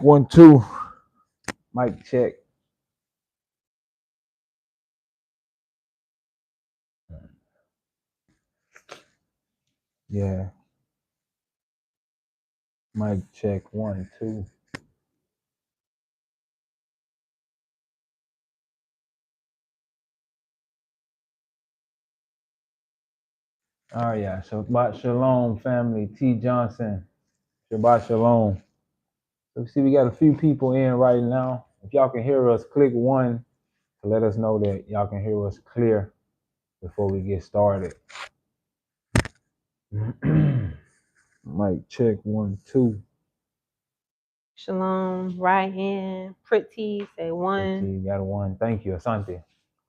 1, 2. Mic check. Yeah. Mic check. 1, 2. Oh yeah. Shabbat Shalom, family. T. Johnson. Shabbat Shalom. So see, we got a few people in right now. If y'all can hear us, click 1 to let us know that y'all can hear us clear before we get started. Mic check. 1, 2. Shalom, Ryan, Pretty, say 1. Pretty, got a 1. Thank you, Asante.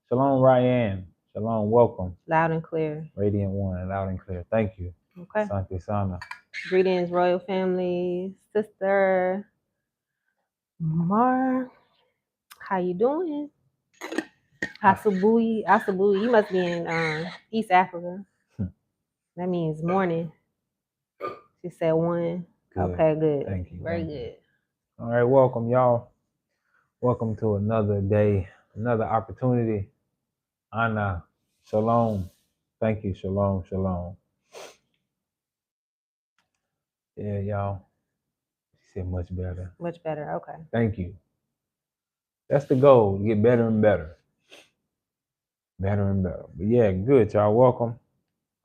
Shalom, Ryan. Shalom, welcome. Loud and clear. Radiant 1, loud and clear. Thank you. Okay. Asante Sana. Greetings, royal family, sister Mar. How you doing? Asabui. You must be in East Africa. That means morning. She said 1. Good. Okay, good. Thank you. Very good. All right, welcome, y'all. Welcome to another day, another opportunity. Anna, shalom. Thank you, shalom, shalom. Yeah, y'all. She said much better. Much better. Okay. Thank you. That's the goal, to get better and better. Better and better. But yeah, good, y'all. Welcome.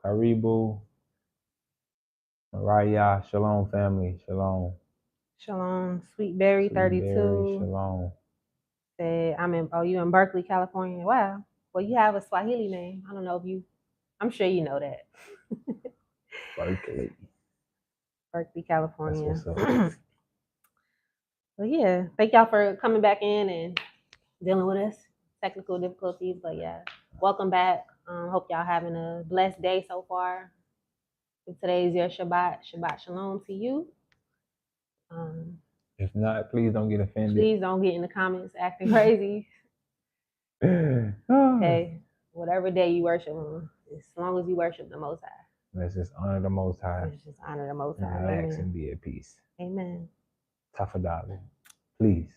Karibu. Mariah, shalom, family. Shalom. Shalom, Sweetberry 32. Shalom. Said you in Berkeley, California. Wow. Well, you have a Swahili name. I don't know if I'm sure you know that. Berkeley, California. That's what's up. But yeah, thank y'all for coming back in and dealing with us. Technical difficulties, but yeah, welcome back. Hope y'all having a blessed day so far. Today's your Shabbat. Shabbat Shalom to you. If not, please don't get offended. Please don't get in the comments acting crazy. Okay, whatever day you worship Him, as long as you worship the Most High. Let's just honor the Most High. Let's just honor the Most High. Relax Amen. and be at peace. Amen. Tafadali. Please.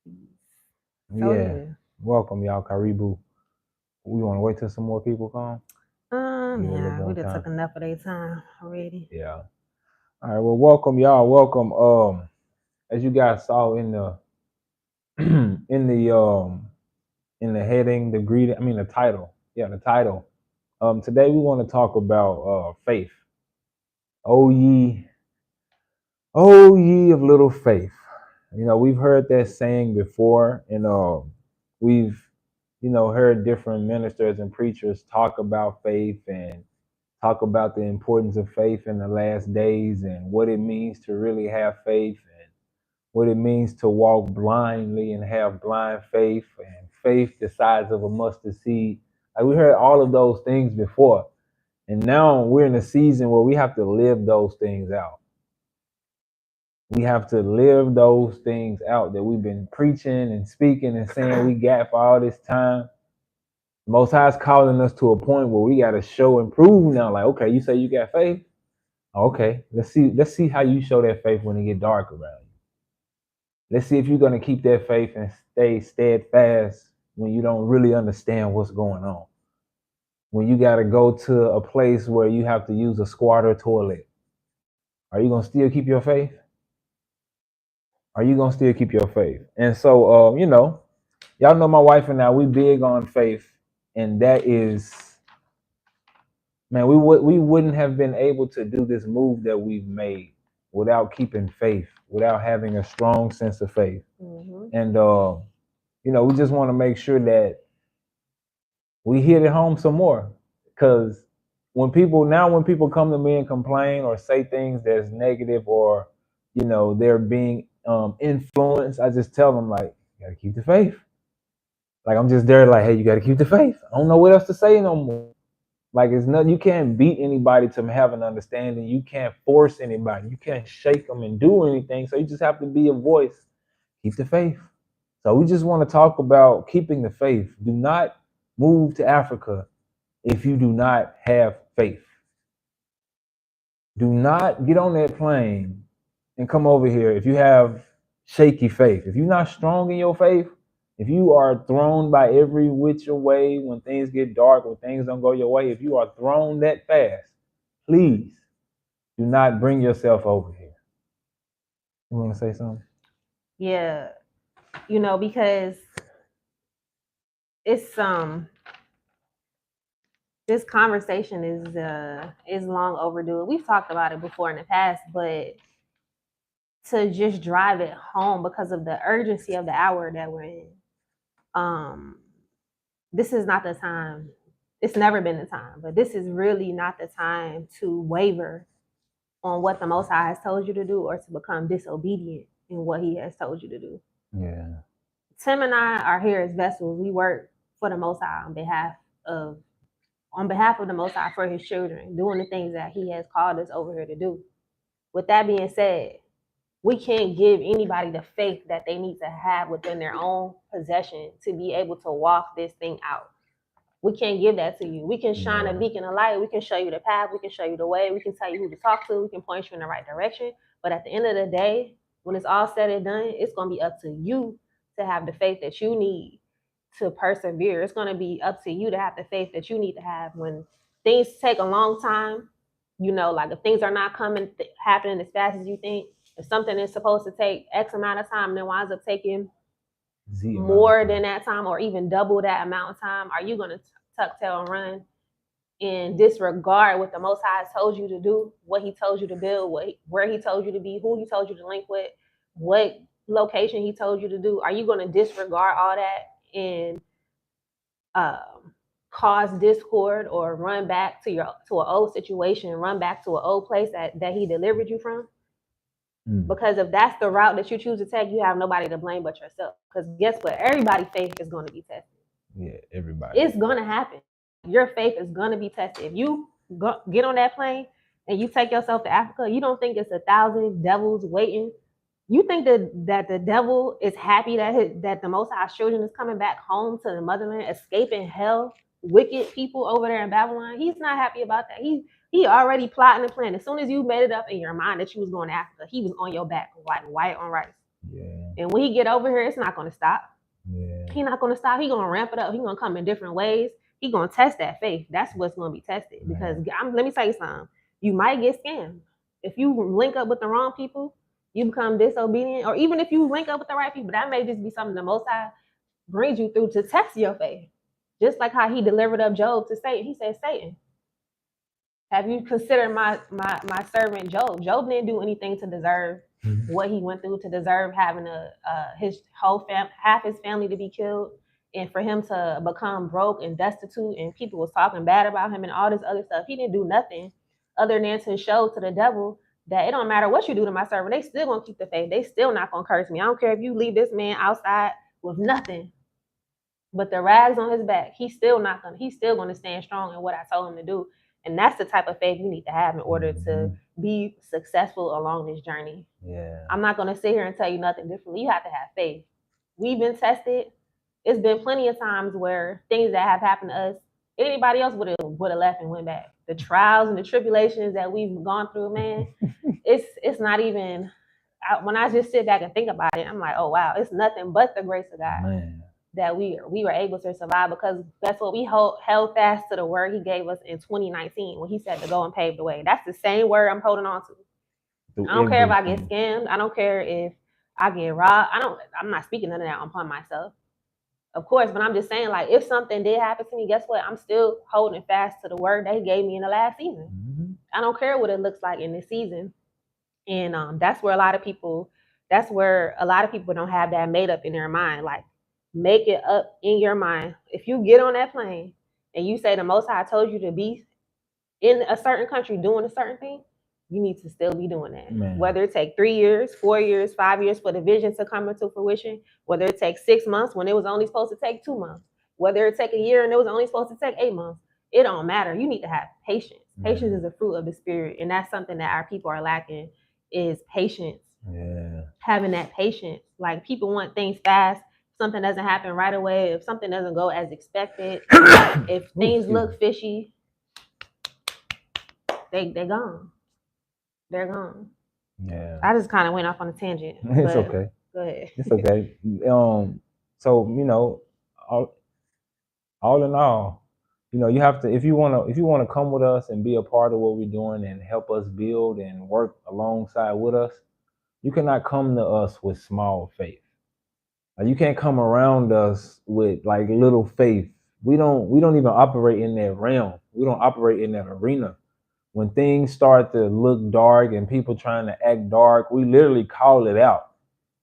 So, yeah. Welcome, y'all. Karibu. We want to wait till some more people come? Yeah, we just took enough of their time already. Yeah. All right. Well, welcome, y'all. Welcome. As you guys saw in the in the heading, the title. Yeah, the title. Today we want to talk about faith. Oh ye of little faith. You know, we've heard that saying before, and we've heard different ministers and preachers talk about faith and talk about the importance of faith in the last days and what it means to really have faith and what it means to walk blindly and have blind faith and faith the size of a mustard seed. Like, we heard all of those things before. And now we're in a season where we have to live those things out. We have to live those things out that we've been preaching and speaking and saying we got for all this time. Most High is calling us to a point where we got to show and prove now. Like, okay, you say you got faith. Okay, let's see how you show that faith when it get dark around you. Let's see if you're gonna keep that faith and stay steadfast when you don't really understand what's going on. When you got to go to a place where you have to use a squatter toilet, are you gonna still keep your faith? Are you gonna still keep your faith? And so, y'all know my wife and I, we big on faith, and that is, man, we wouldn't have been able to do this move that we've made without keeping faith, without having a strong sense of faith. Mm-hmm. And we just want to make sure that we hit it home some more, because when people come to me and complain or say things that's negative, or they're being influenced, I just tell them, like, you gotta keep the faith. Like, I'm just there, like, hey, you gotta keep the faith. I don't know what else to say no more. Like, it's nothing. You can't beat anybody to have an understanding. You can't force anybody. You can't shake them and do anything. So you just have to be a voice. Keep the faith. So we just want to talk about keeping the faith. Do not move to Africa if you do not have faith. Do not get on that plane and come over here if you have shaky faith. If you're not strong in your faith, if you are thrown by every which way when things get dark, when things don't go your way, if you are thrown that fast, please do not bring yourself over here. You want to say something? Yeah, because it's this conversation is long overdue. We've talked about it before in the past, but to just drive it home because of the urgency of the hour that we're in. This is not the time. It's never been the time, but this is really not the time to waver on what the Most High has told you to do or to become disobedient in what He has told you to do. Yeah. Tim and I are here as vessels. We work for the Most High on behalf of the Most High for His children, doing the things that He has called us over here to do. With that being said, we can't give anybody the faith that they need to have within their own possession to be able to walk this thing out. We can't give that to you. We can shine a beacon of light. We can show you the path. We can show you the way. We can tell you who to talk to. We can point you in the right direction. But at the end of the day, when it's all said and done, it's going to be up to you to have the faith that you need to persevere. It's going to be up to you to have the faith that you need to have when things take a long time. Like if things are not happening as fast as you think, if something is supposed to take X amount of time and then winds up taking more than that time or even double that amount of time, are you going to tuck tail and run and disregard what the Most High has told you to do, what He told you to build, where He told you to be, who He told you to link with, what location He told you to do? Are you going to disregard all that and cause discord or run back to an old situation, run back to an old place that He delivered you from? Because if that's the route that you choose to take, you have nobody to blame but yourself. Because guess what? Everybody's faith is going to be tested. Yeah, everybody. It's going to happen. Your faith is going to be tested. If you get on that plane and you take yourself to Africa, you don't think it's 1,000 devils waiting. You think that the devil is happy that the Most High children is coming back home to the motherland, escaping hell, wicked people over there in Babylon? He's not happy about that. He already plotting and planning. As soon as you made it up in your mind that you was going to Africa, he was on your back like white on rice. Yeah. And when he get over here, it's not going to stop. Yeah. He's not going to stop. He's going to ramp it up. He's going to come in different ways. He's going to test that faith. That's what's going to be tested. Because let me tell you something. You might get scammed. If you link up with the wrong people, you become disobedient. Or even if you link up with the right people, that may just be something the Most High brings you through to test your faith. Just like how He delivered up Job to Satan. He said, Satan, have you considered my servant Job? Job didn't do anything to deserve what he went through, to deserve having his whole half his family to be killed, and for him to become broke and destitute, and people was talking bad about him and all this other stuff. He didn't do nothing other than to show to the devil that it don't matter what you do to my servant, they still gonna keep the faith. They still not gonna curse me. I don't care if you leave this man outside with nothing but the rags on his back. He's still gonna stand strong in what I told him to do. And that's the type of faith you need to have in order to be successful along this journey. Yeah. I'm not going to sit here and tell you nothing differently. You have to have faith. We've been tested. It's been plenty of times where things that have happened to us, anybody else would have left and went back. The trials and the tribulations that we've gone through, man, it's not even, when I just sit back and think about it, I'm like, oh, wow, it's nothing but the grace of God. Man. That we were able to survive, because that's what we held fast to, the word He gave us in 2019 when He said to go and pave the way. That's the same word I'm holding on to. I don't care if I get scammed. I don't care if I get robbed. I'm not speaking none of that upon myself, of course, but I'm just saying, like, if something did happen to me, guess what? I'm still holding fast to the word that He gave me in the last season. Mm-hmm. I don't care what it looks like in this season. And that's where a lot of people don't have that made up in their mind. Like, make it up in your mind. If you get on that plane and you say the Most High told you to be in a certain country doing a certain thing, you need to still be doing that. Man. Whether it take 3 years, 4 years, 5 years for the vision to come into fruition, whether it takes 6 months when it was only supposed to take 2 months, whether it take a year and it was only supposed to take 8 months, it don't matter. You need to have patience. Patience is a fruit of the Spirit, and that's something that our people are lacking, is patience. Yeah. Having that patience. Like, people want things fast. Something doesn't happen right away, if something doesn't go as expected, if things look fishy, they gone. They're gone. Yeah. I just kind of went off on a tangent. It's okay. Go ahead. It's okay. So all, all in all, you have to, if you wanna come with us and be a part of what we're doing and help us build and work alongside with us, you cannot come to us with small faith. Like, you can't come around us with like little faith. We don't even operate in that realm. We don't operate in that arena. When things start to look dark and people trying to act dark, we literally call it out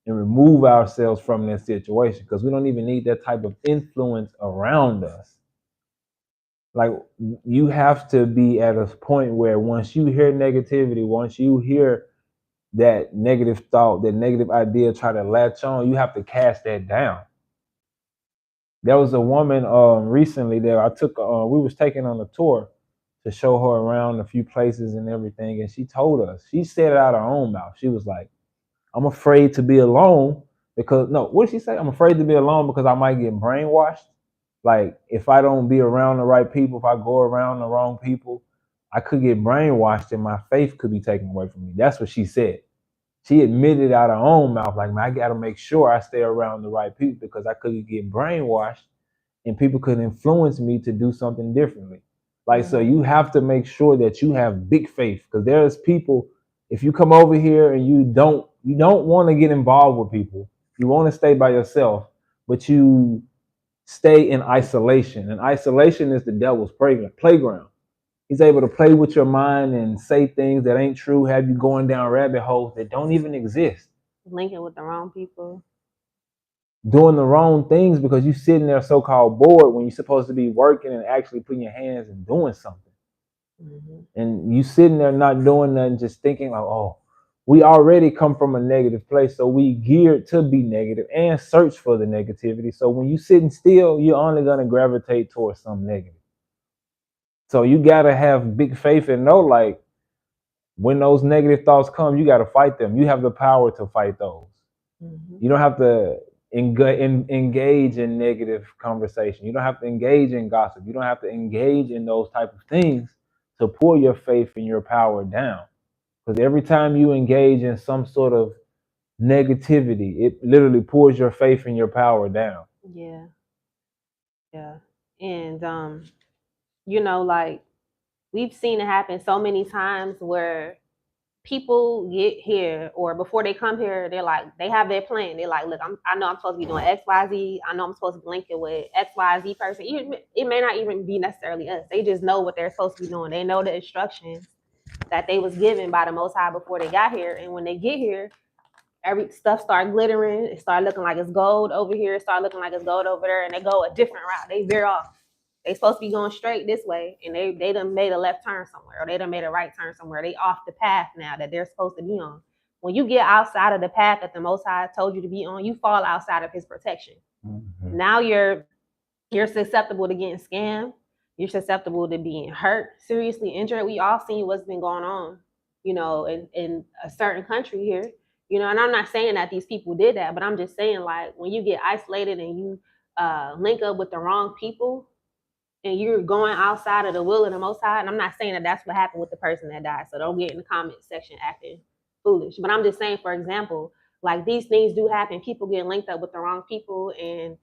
and remove ourselves from that situation because we don't even need that type of influence around us. Like, you have to be at a point where once you hear negativity, once you hear that negative thought, that negative idea try to latch on, you have to cast that down. There was a woman recently that I took. We was taking on a tour to show her around a few places and everything, and she told us. She said it out of her own mouth. She was like, "I'm afraid to be alone because no, what did she say? I'm afraid to be alone because I might get brainwashed. Like, if I don't be around the right people, if I go around the wrong people, I could get brainwashed and my faith could be taken away from me." That's what she said. She admitted out of her own mouth, like, "Man, I got to make sure I stay around the right people because I could get brainwashed and people could influence me to do something differently." Like, so you have to make sure that you have big faith because there's people. If you come over here and you don't want to get involved with people, you want to stay by yourself, but you stay in isolation. And isolation is the devil's playground. He's able to play with your mind and say things that ain't true, have you going down rabbit holes that don't even exist, Linking with the wrong people. doing the wrong things because you sitting there so-called bored when you're supposed to be working and actually putting your hands and doing something. And you sitting there not doing nothing, just thinking like, oh, we already come from a negative place, so we geared to be negative and search for the negativity. So when you sitting still, you're only gonna gravitate towards some negative. So you gotta have big faith and know, like, when those negative thoughts come, you gotta fight them. You have the power to fight those. You don't have to engage in negative conversation. You don't have to engage in gossip. You don't have to engage in those type of things to pull your faith and your power down. Because every time you engage in some sort of negativity, it literally pulls your faith and your power down. Yeah. Yeah. And like, we've seen it happen so many times where people get here, or before they come here, they're like, they have their plan. They're like, look, I know I'm supposed to be doing XYZ. I know I'm supposed to be linking with XYZ person. It may not even be necessarily us. They just know what they're supposed to be doing. They know the instructions that they was given by the Most High before they got here. And when they get here, every stuff start glittering. It start looking like it's gold over here. It start looking like it's gold over there. And they go a different route. They veer off. They supposed to be going straight this way, and they done made a left turn somewhere, or they done made a right turn somewhere. They off the path now that they're supposed to be on. When you get outside of the path that the Most High told you to be on, you fall outside of His protection. Now you're susceptible to getting scammed. You're susceptible to being hurt, seriously injured. We all seen what's been going on, in a certain country here. And I'm not saying that these people did that, but I'm just saying, like, when you get isolated and you link up with the wrong people, and you're going outside of the will of the Most High. And I'm not saying that that's what happened with the person that died. So don't get in the comment section acting foolish. But I'm just saying, for example, like, these things do happen. People get linked up with the wrong people, and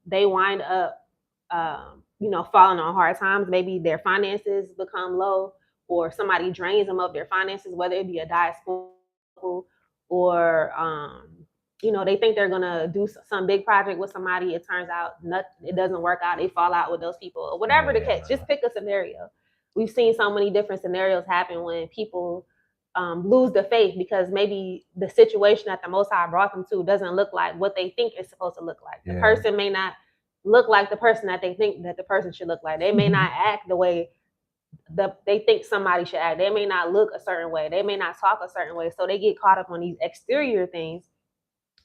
they wind up, falling on hard times. Maybe their finances become low, or somebody drains them of their finances, whether it be a diaspora or they think they're gonna do some big project with somebody. It turns out it doesn't work out. They fall out with those people, or whatever the case. Just pick a scenario. We've seen so many different scenarios happen when people lose the faith because maybe the situation that the Most High brought them to doesn't look like what they think it's supposed to look like. The person may not look like the person that they think that the person should look like. They may not act the way they think somebody should act. They may not look a certain way. They may not talk a certain way. So they get caught up on these exterior things.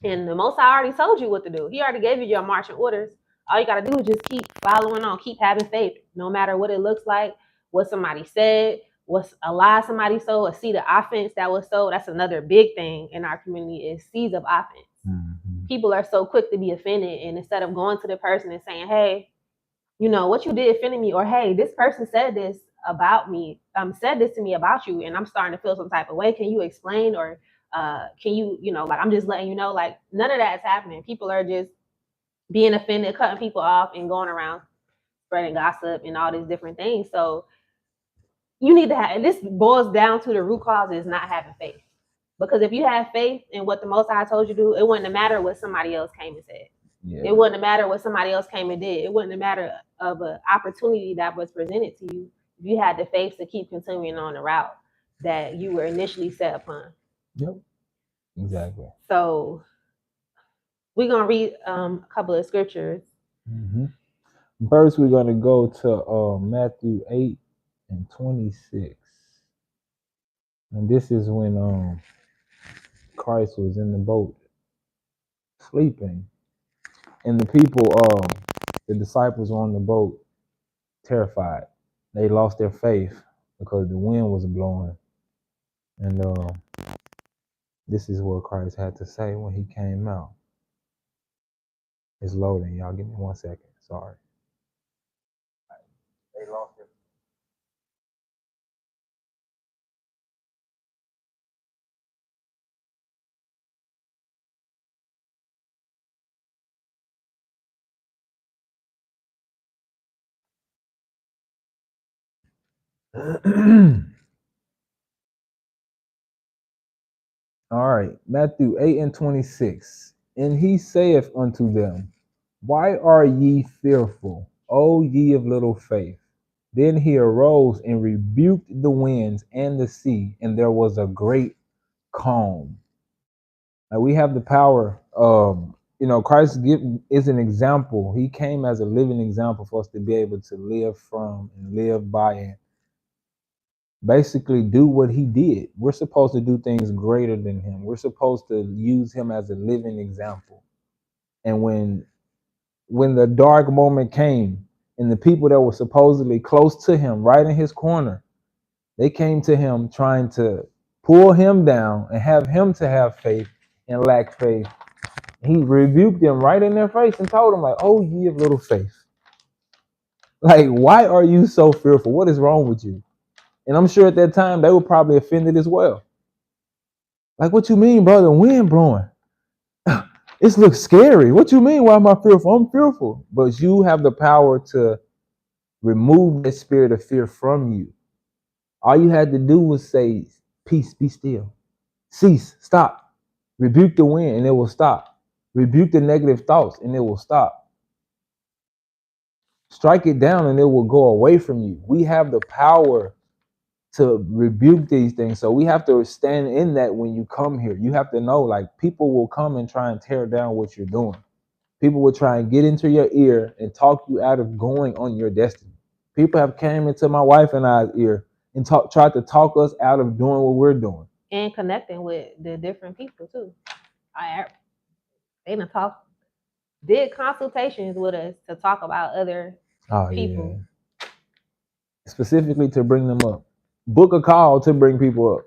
And the Most High already told you what to do. He already gave you your marching orders. All you got to do is just keep following on, keep having faith, no matter what it looks like, what somebody said, what's a lie somebody sold, a seed of offense that was sold. That's another big thing in our community, is seeds of offense. People are so quick to be offended, and instead of going to the person and saying, hey, what you did offended me, or hey, this person said this about me, said this to me about you, and I'm starting to feel some type of way. Can you explain? Or Can you, like, I'm just letting you know, like, none of that is happening. People are just being offended, cutting people off, and going around spreading gossip and all these different things. So you need to have, and this boils down to the root cause is not having faith. Because if you have faith in what the Most High told you to do, it wouldn't matter what somebody else came and said. Yeah. It wouldn't matter what somebody else came and did. It wouldn't matter of an opportunity that was presented to you if you had the faith to keep continuing on the route that you were initially set upon. Yep, exactly. So we're going to read a couple of scriptures. Mm-hmm. First, we're going to go to Matthew 8:26. And this is when Christ was in the boat sleeping. And the people, the disciples were on the boat terrified. They lost their faith because the wind was blowing. And this is what Christ had to say when he came out. It's loading, y'all. Give me 1 second. Sorry. They lost their All right, Matthew 8:26. And he saith unto them, why are ye fearful, O ye of little faith? Then he arose and rebuked the winds and the sea, and there was a great calm. Now we have the power. Christ is an example. He came as a living example for us to be able to live from and live by and basically do what he did. We're supposed to do things greater than him. We're supposed to use him as a living example. And when the dark moment came and the people that were supposedly close to him, right in his corner, they came to him trying to pull him down and have him to have faith and lack faith. He rebuked them right in their face and told them, like, oh, ye of little faith. Like, why are you so fearful? What is wrong with you? And I'm sure at that time they were probably offended as well. Like, what you mean, brother? Wind blowing. It looks scary. What you mean? Why am I fearful? I'm fearful. But you have the power to remove the spirit of fear from you. All you had to do was say, peace, be still. Cease, stop. Rebuke the wind and it will stop. Rebuke the negative thoughts and it will stop. Strike it down and it will go away from you. We have the power to rebuke these things. So we have to stand in that when you come here. You have to know, like, people will come and try and tear down what you're doing. People will try and get into your ear and talk you out of going on your destiny. People have came into my wife and I's ear and tried to talk us out of doing what we're doing. And connecting with the different people too. They did consultations with us to talk about other people. Yeah. Specifically to bring them up. Book a call to bring people up.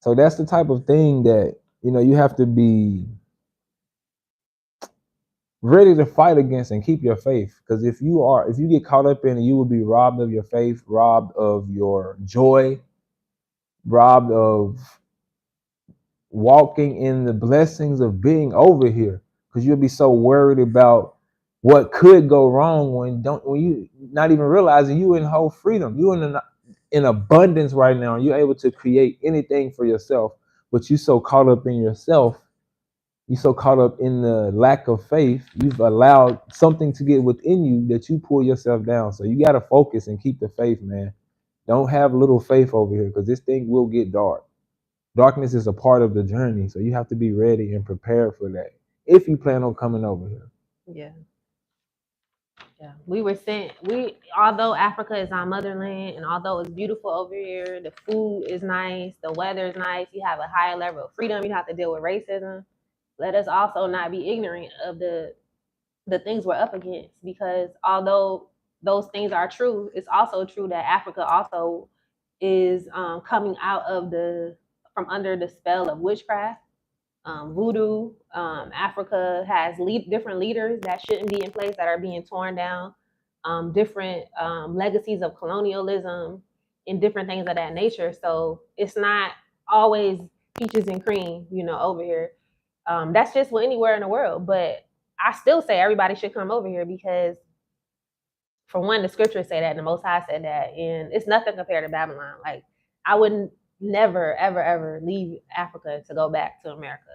So that's the type of thing that, you have to be ready to fight against and keep your faith. Because if you get caught up in it, you will be robbed of your faith, robbed of your joy, robbed of walking in the blessings of being over here. Because you'll be so worried about what could go wrong when you not even realizing you in whole freedom. You in abundance right now. You're able to create anything for yourself, but you so caught up in yourself. You so caught up in the lack of faith, you've allowed something to get within you that you pull yourself down. So you got to focus and keep the faith, man. Don't have little faith over here because this thing will get dark. Darkness is a part of the journey. So you have to be ready and prepared for that if you plan on coming over here. Yeah. Yeah. We were sent, although Africa is our motherland and although it's beautiful over here, the food is nice, the weather is nice, you have a higher level of freedom, you don't have to deal with racism. Let us also not be ignorant of the things we're up against, because although those things are true, it's also true that Africa also is coming out of from under the spell of witchcraft, voodoo. Africa has different leaders that shouldn't be in place that are being torn down, different legacies of colonialism and different things of that nature. So it's not always peaches and cream, over here. That's just anywhere in the world. But I still say everybody should come over here because, for one, the scriptures say that, and the Most High said that, and it's nothing compared to Babylon. Like, I wouldn't never, ever, ever leave Africa to go back to America,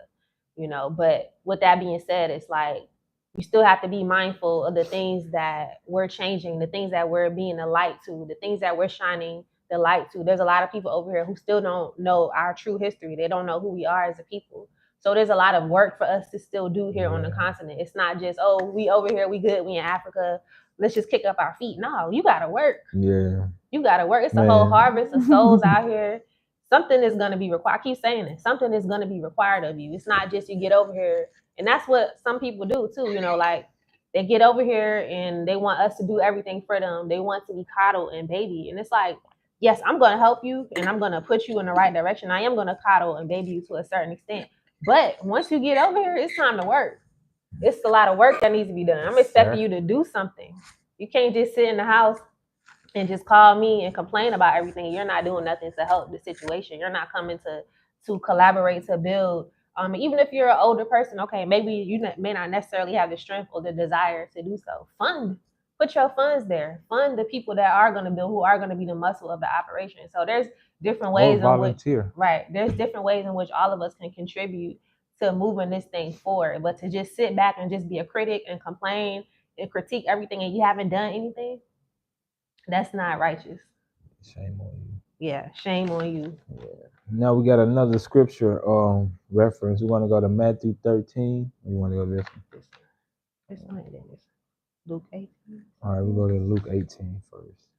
But with that being said, it's like you still have to be mindful of the things that we're changing, the things that we're being a light to, the things that we're shining the light to. There's a lot of people over here who still don't know our true history. They don't know who we are as a people. So there's a lot of work for us to still do here on the continent. It's not just, oh, we over here, we good, we in Africa, let's just kick up our feet. No, you gotta work. Yeah. You gotta work. It's a whole harvest of souls out here. Something is gonna be required. I keep saying it. Something is gonna be required of you. It's not just you get over here. And that's what some people do too, like they get over here and they want us to do everything for them. They want to be coddled and baby. And it's like, yes, I'm gonna help you and I'm gonna put you in the right direction. I am gonna coddle and baby you to a certain extent. But once you get over here, it's time to work. It's a lot of work that needs to be done. I'm expecting you to do something. You can't just sit in the house and just call me and complain about everything. You're not doing nothing to help the situation. You're not coming to collaborate, to build. Even if you're an older person, okay, maybe you may not necessarily have the strength or the desire to do so. Put your funds there. Fund the people that are going to build, who are going to be the muscle of the operation. So there's different ways in which, there's different ways in which all of us can contribute to moving this thing forward. But to just sit back and just be a critic and complain and critique everything and you haven't done anything, that's not righteous. Shame on you. Yeah, shame on you. Yeah. Now we got another scripture reference. We want to go to Matthew 13. We want to go to this one. This one, then this Luke 18. All right, we go to Luke 18 first.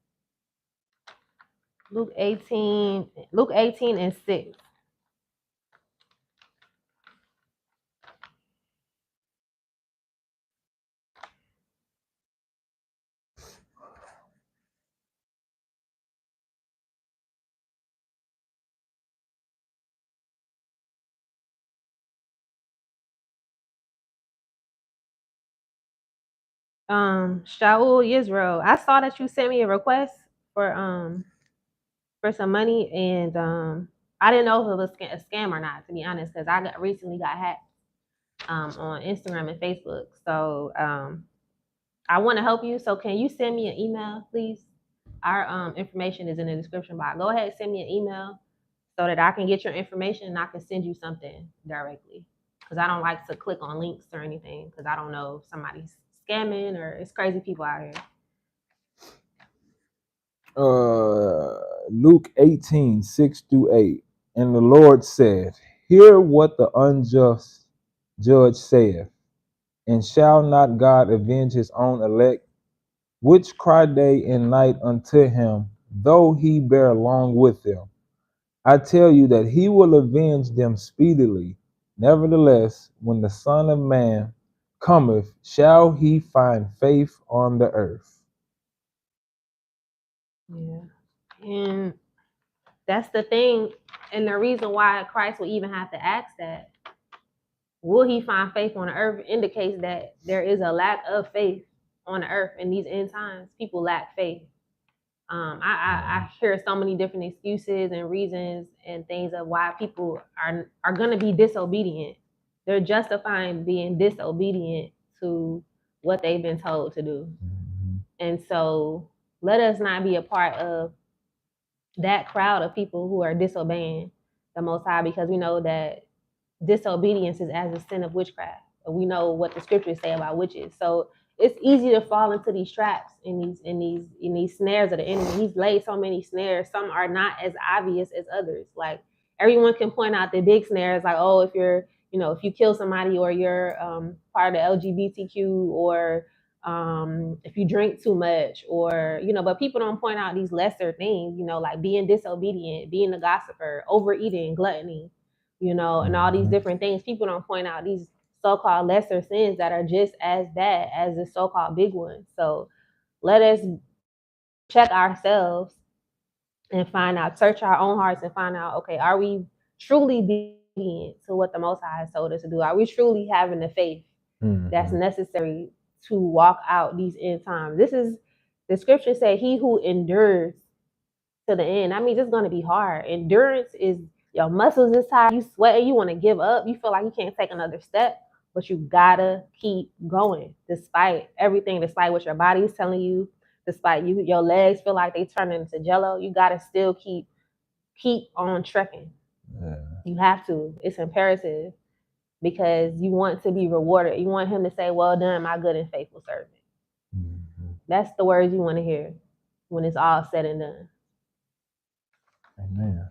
Luke 18 and 6. Shaul Yisrael, I saw that you sent me a request for some money, and I didn't know if it was a scam or not, to be honest, because I recently got hacked on Instagram and Facebook. So I want to help you. So can you send me an email, please? Our information is in the description box. Go ahead and send me an email so that I can get your information and I can send you something directly. Because I don't like to click on links or anything, because I don't know if somebody's scamming or it's crazy people out here. Luke 18, 6-8. And the Lord said, hear what the unjust judge saith, and shall not God avenge his own elect, which cry day and night unto him, though he bear long with them? I tell you that he will avenge them speedily. Nevertheless, when the Son of Man cometh, shall he find faith on the earth? Yeah. And that's the thing. And the reason why Christ will even have to ask that, will he find faith on the earth, indicates that there is a lack of faith on the earth in these end times. People lack faith. I hear so many different excuses and reasons and things of why people are going to be disobedient. They're justifying being disobedient to what they've been told to do. And so let us not be a part of that crowd of people who are disobeying the Most High, because we know that disobedience is as a sin of witchcraft. We know what the scriptures say about witches. So it's easy to fall into these traps, in these snares of the enemy. He's laid so many snares. Some are not as obvious as others. Like, everyone can point out the big snares, like, oh, if you kill somebody, or you're part of the LGBTQ, or if you drink too much, or but people don't point out these lesser things, like being disobedient, being a gossiper, overeating, gluttony, and all these different things. People don't point out these so-called lesser sins that are just as bad as the so-called big ones. So let us check ourselves and search our own hearts and find out, okay, are we truly obedient to what the Most High has told us to do? Are we truly having the faith that's necessary to walk out these end times? This is, the scripture say, he who endures to the end. That means it's going to be hard. Endurance is, Your muscles is tired. You sweating. You want to give up. You feel like you can't take another step, but you gotta keep going despite everything, despite what your body is telling you, despite your legs feel like they turning into jello. You gotta still keep on trekking. Yeah. You have to. It's imperative because you want to be rewarded. You want him to say, "Well done, my good and faithful servant." Mm-hmm. That's the words you want to hear when it's all said and done. Amen.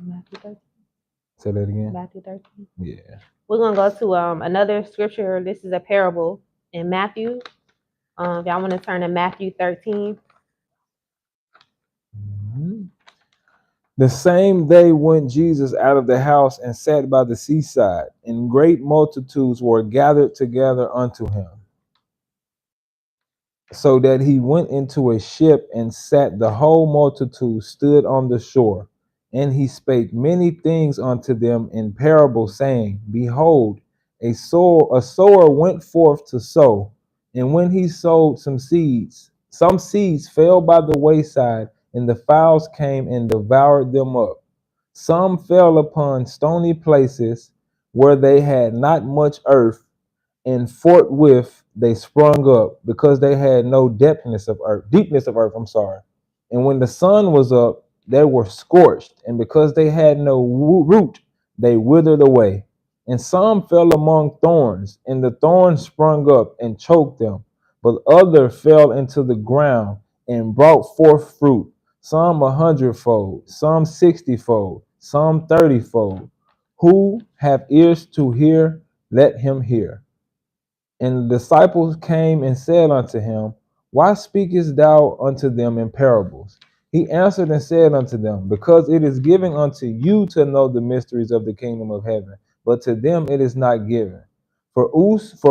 Matthew 13. Say that again. Matthew 13. Yeah. We're gonna go to another scripture. This is a parable in Matthew. If y'all want to turn to Matthew 13. Mm-hmm. The same day went Jesus out of the house and sat by the seaside, and great multitudes were gathered together unto him, so that he went into a ship and sat. The whole multitude stood on the shore. And he spake many things unto them in parables, saying, Behold, a sower went forth to sow. And when he sowed some seeds fell by the wayside, and the fowls came and devoured them up. Some fell upon stony places where they had not much earth, and forthwith they sprung up, because they had no deepness of earth, I'm sorry. And when the sun was up, they were scorched, and because they had no root, they withered away. And some fell among thorns, and the thorns sprung up and choked them. But other fell into the ground and brought forth fruit, some 100-fold, some 60-fold, some 30-fold. Who have ears to hear, let him hear. And the disciples came and said unto him, Why speakest thou unto them in parables? He answered and said unto them, Because it is given unto you to know the mysteries of the kingdom of heaven, but to them it is not given. For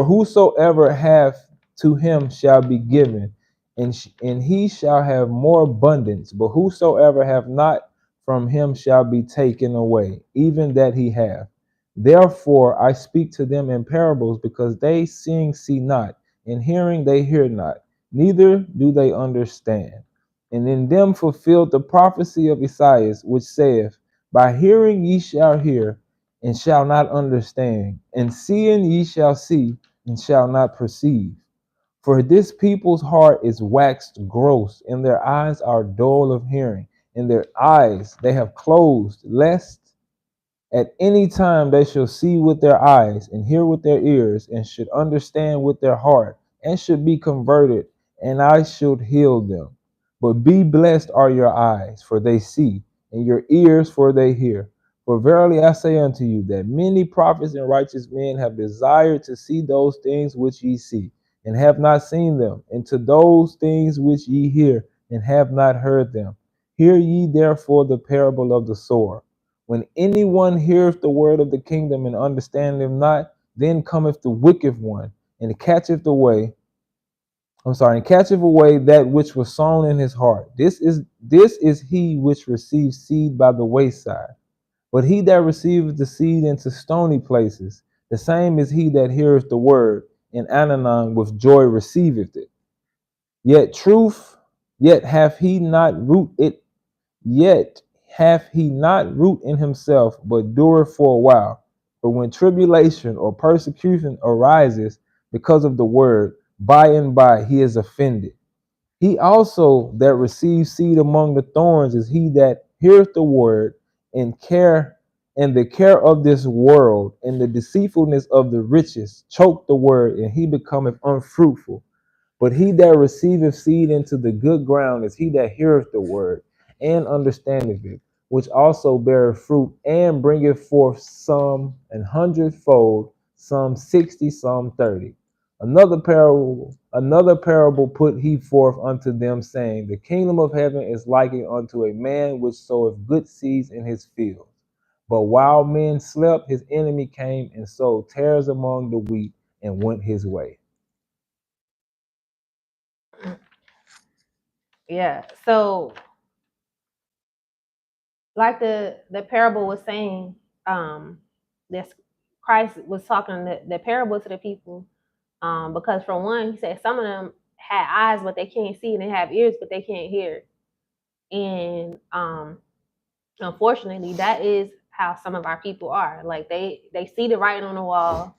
whosoever hath, to him shall be given, and he shall have more abundance. But whosoever hath not, from him shall be taken away, even that he hath. Therefore I speak to them in parables, because they seeing see not, and hearing they hear not, neither do they understand. And in them fulfilled the prophecy of Esaias, which saith, By hearing ye shall hear, and shall not understand, and seeing ye shall see, and shall not perceive. For this people's heart is waxed gross, and their eyes are dull of hearing, and their eyes they have closed, lest at any time they shall see with their eyes, and hear with their ears, and should understand with their heart, and should be converted, and I should heal them. But be blessed are your eyes, for they see, and your ears, for they hear. For verily I say unto you, that many prophets and righteous men have desired to see those things which ye see, and have not seen them, and to those things which ye hear, and have not heard them. Hear ye therefore the parable of the sower. When anyone heareth the word of the kingdom and understandeth them not, then cometh the wicked one and catcheth away, and catcheth away that which was sown in his heart. This is he which receives seed by the wayside. But he that receiveth the seed into stony places, the same is he that heareth the word, and anon with joy receiveth it. Yet hath he not root it Yet hath he not root in himself, but dureth for a while. For when tribulation or persecution arises because of the word, by and by he is offended. He also that receives seed among the thorns is he that heareth the word, and the care of this world and the deceitfulness of the riches choke the word, and he becometh unfruitful. But he that receiveth seed into the good ground is he that heareth the word and understandeth it, which also beareth fruit and bringeth forth some 100-fold, some 60, some 30. Another parable put he forth unto them, saying, The kingdom of heaven is likened unto a man which soweth good seeds in his field. But while men slept, his enemy came and sowed tares among the wheat and went his way. Yeah. So like the parable was saying, this Christ was talking the parable to the people, because for one, he said some of them had eyes but they can't see, and they have ears but they can't hear. And unfortunately, that is how some of our people are. Like they see the writing on the wall.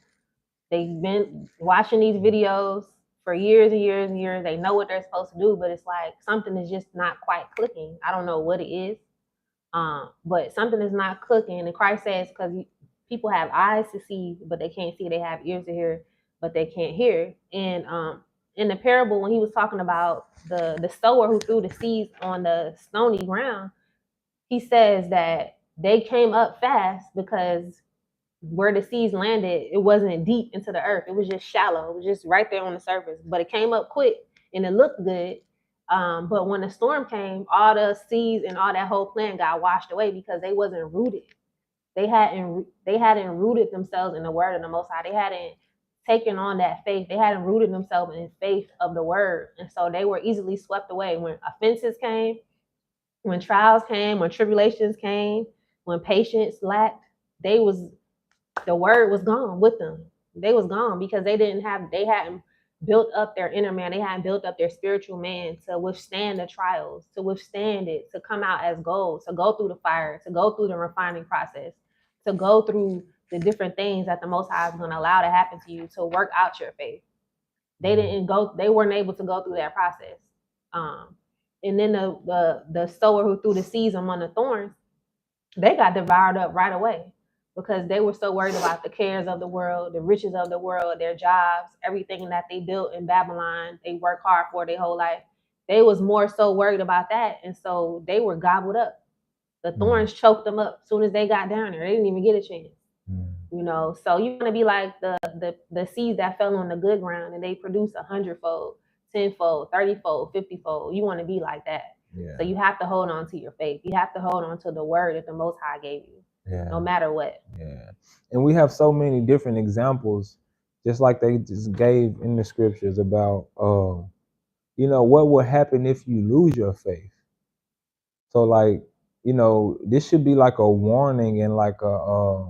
They've been watching these videos for years and years and years. They know what they're supposed to do, but it's like something is just not quite clicking. I don't know what it is, but something is not clicking. And Christ says, because people have eyes to see, but they can't see. They have ears to hear, but they can't hear. And in the parable, when he was talking about the sower who threw the seeds on the stony ground, he says that they came up fast because where the seeds landed, it wasn't deep into the earth. It was just shallow. It was just right there on the surface. But it came up quick and it looked good. But when the storm came, all the seeds and all that whole plant got washed away because they wasn't rooted. They hadn't rooted themselves in the word of the Most High. They hadn't taken on that faith. They hadn't rooted themselves in faith of the word, and so they were easily swept away when offenses came, when trials came, when tribulations came, when patience lacked. They was the word was gone with them. They was gone because they hadn't built up their inner man. They hadn't built up their spiritual man to withstand the trials, to withstand it, to come out as gold, to go through the fire, to go through the refining process, to go through the different things that the Most High is going to allow to happen to you to work out your faith. They weren't able to go through that process. And then the sower who threw the seeds among the thorns, they got devoured up right away because they were so worried about the cares of the world, the riches of the world, their jobs, everything that they built in Babylon, they worked hard for their whole life. They was more so worried about that, and so they were gobbled up. The thorns choked them up as soon as they got down there. They didn't even get a chance. So you want to be like the seeds that fell on the good ground and they produce 100-fold, 10-fold, 30-fold, 50-fold. You want to be like that. Yeah. So you have to hold on to your faith. You have to hold on to the word that the Most High gave you, no matter what. Yeah. And we have so many different examples, just like they just gave in the scriptures about, what will happen if you lose your faith. So like, this should be like a warning and like a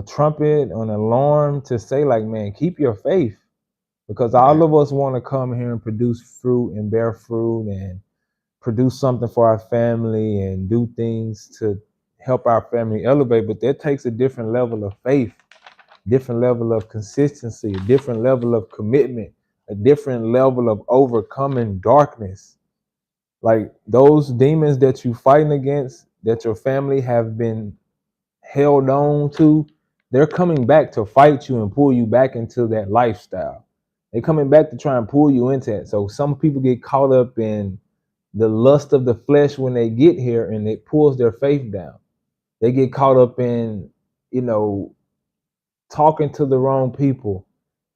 trumpet or an alarm to say like, man, keep your faith. Because all of us want to come here and produce fruit and bear fruit and produce something for our family and do things to help our family elevate. But that takes a different level of faith, different level of consistency, a different level of commitment, a different level of overcoming darkness. Like those demons that you fighting against, that your family have been held on to, they're coming back to fight you and pull you back into that lifestyle. They're coming back to try and pull you into it. So some people get caught up in the lust of the flesh when they get here and it pulls their faith down. They get caught up in, talking to the wrong people,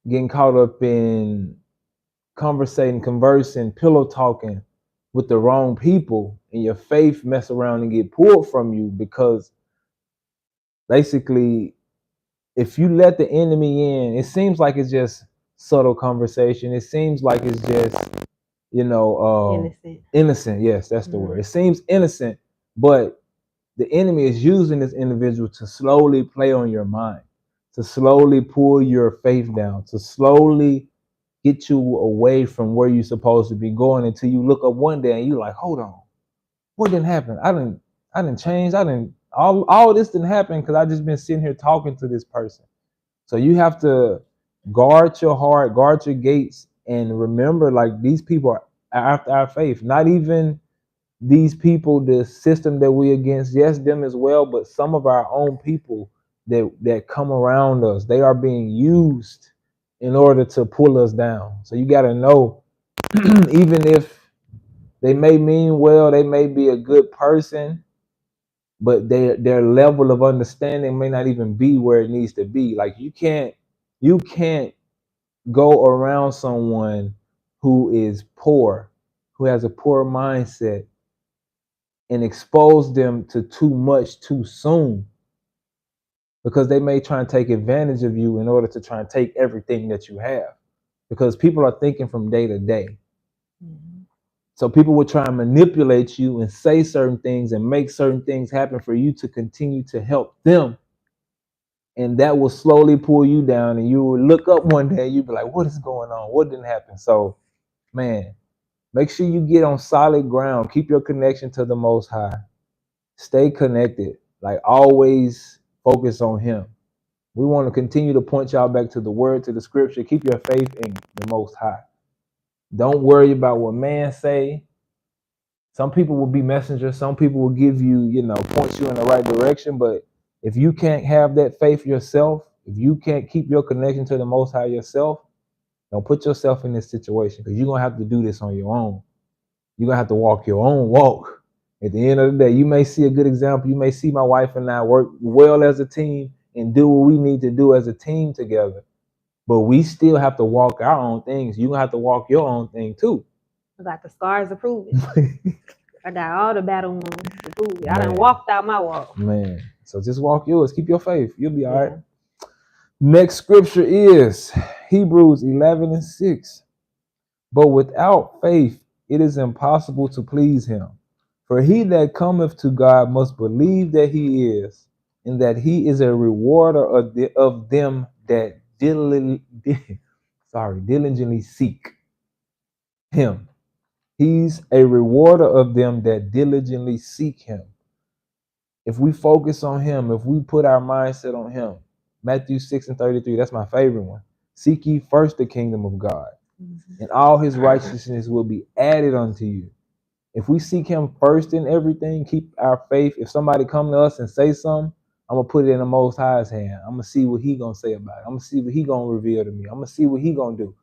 getting caught up in conversing, pillow talking with the wrong people, and your faith mess around and get pulled from you because basically if you let the enemy in, it seems like it's just subtle conversation. It seems like it's just, innocent. Yes, that's the word. It seems innocent, but the enemy is using this individual to slowly play on your mind, to slowly pull your faith down, to slowly get you away from where you're supposed to be going until you look up one day and you're like, hold on, what didn't happen? I didn't change. All this didn't happen because I just been sitting here talking to this person. So you have to guard your heart, guard your gates, and remember, like, these people are after our faith. Not even these people, the system that we against, yes, them as well, but some of our own people that come around us, they are being used in order to pull us down. So you got to know, even if they may mean well, they may be a good person, but their level of understanding may not even be where it needs to be. Like you can't go around someone who is poor, who has a poor mindset, and expose them to too much too soon, because they may try and take advantage of you in order to try and take everything that you have, because people are thinking from day to day. So people will try and manipulate you and say certain things and make certain things happen for you to continue to help them. And that will slowly pull you down, and you will look up one day and you'll be like, what is going on? What didn't happen? So, man, Make sure you get on solid ground. Keep your connection to the Most High. Stay connected. Like always focus on him. We want to continue to point y'all back to the word, to the scripture. Keep your faith in the Most High. Don't worry about what man say. Some people will be messengers. Some people will give you, point you in the right direction. But if you can't have that faith yourself, if you can't keep your connection to the Most High yourself, don't put yourself in this situation, because you're going to have to do this on your own. You're going to have to walk your own walk. At the end of the day, you may see a good example. You may see my wife and I work well as a team and do what we need to do as a team together. But we still have to walk our own things. You're going to have to walk your own thing too. I got the scars to prove it. I got all the battle wounds to prove it. I done walked out my walk. Man, so just walk yours. Keep your faith. You'll be all right. Next scripture is Hebrews 11:6. But without faith, it is impossible to please him. For he that cometh to God must believe that he is, and that he is a rewarder of them that diligently seek him. He's a rewarder of them that diligently seek him. If we focus on him, if we put our mindset on him, Matthew 6:33, that's my favorite one. Seek ye first the kingdom of God, and all his righteousness will be added unto you. If we seek him first in everything, keep our faith. If somebody come to us and say something, I'm going to put it in the Most High's hand. I'm going to see what he going to say about it. I'm going to see what he going to reveal to me. I'm going to see what he going to do.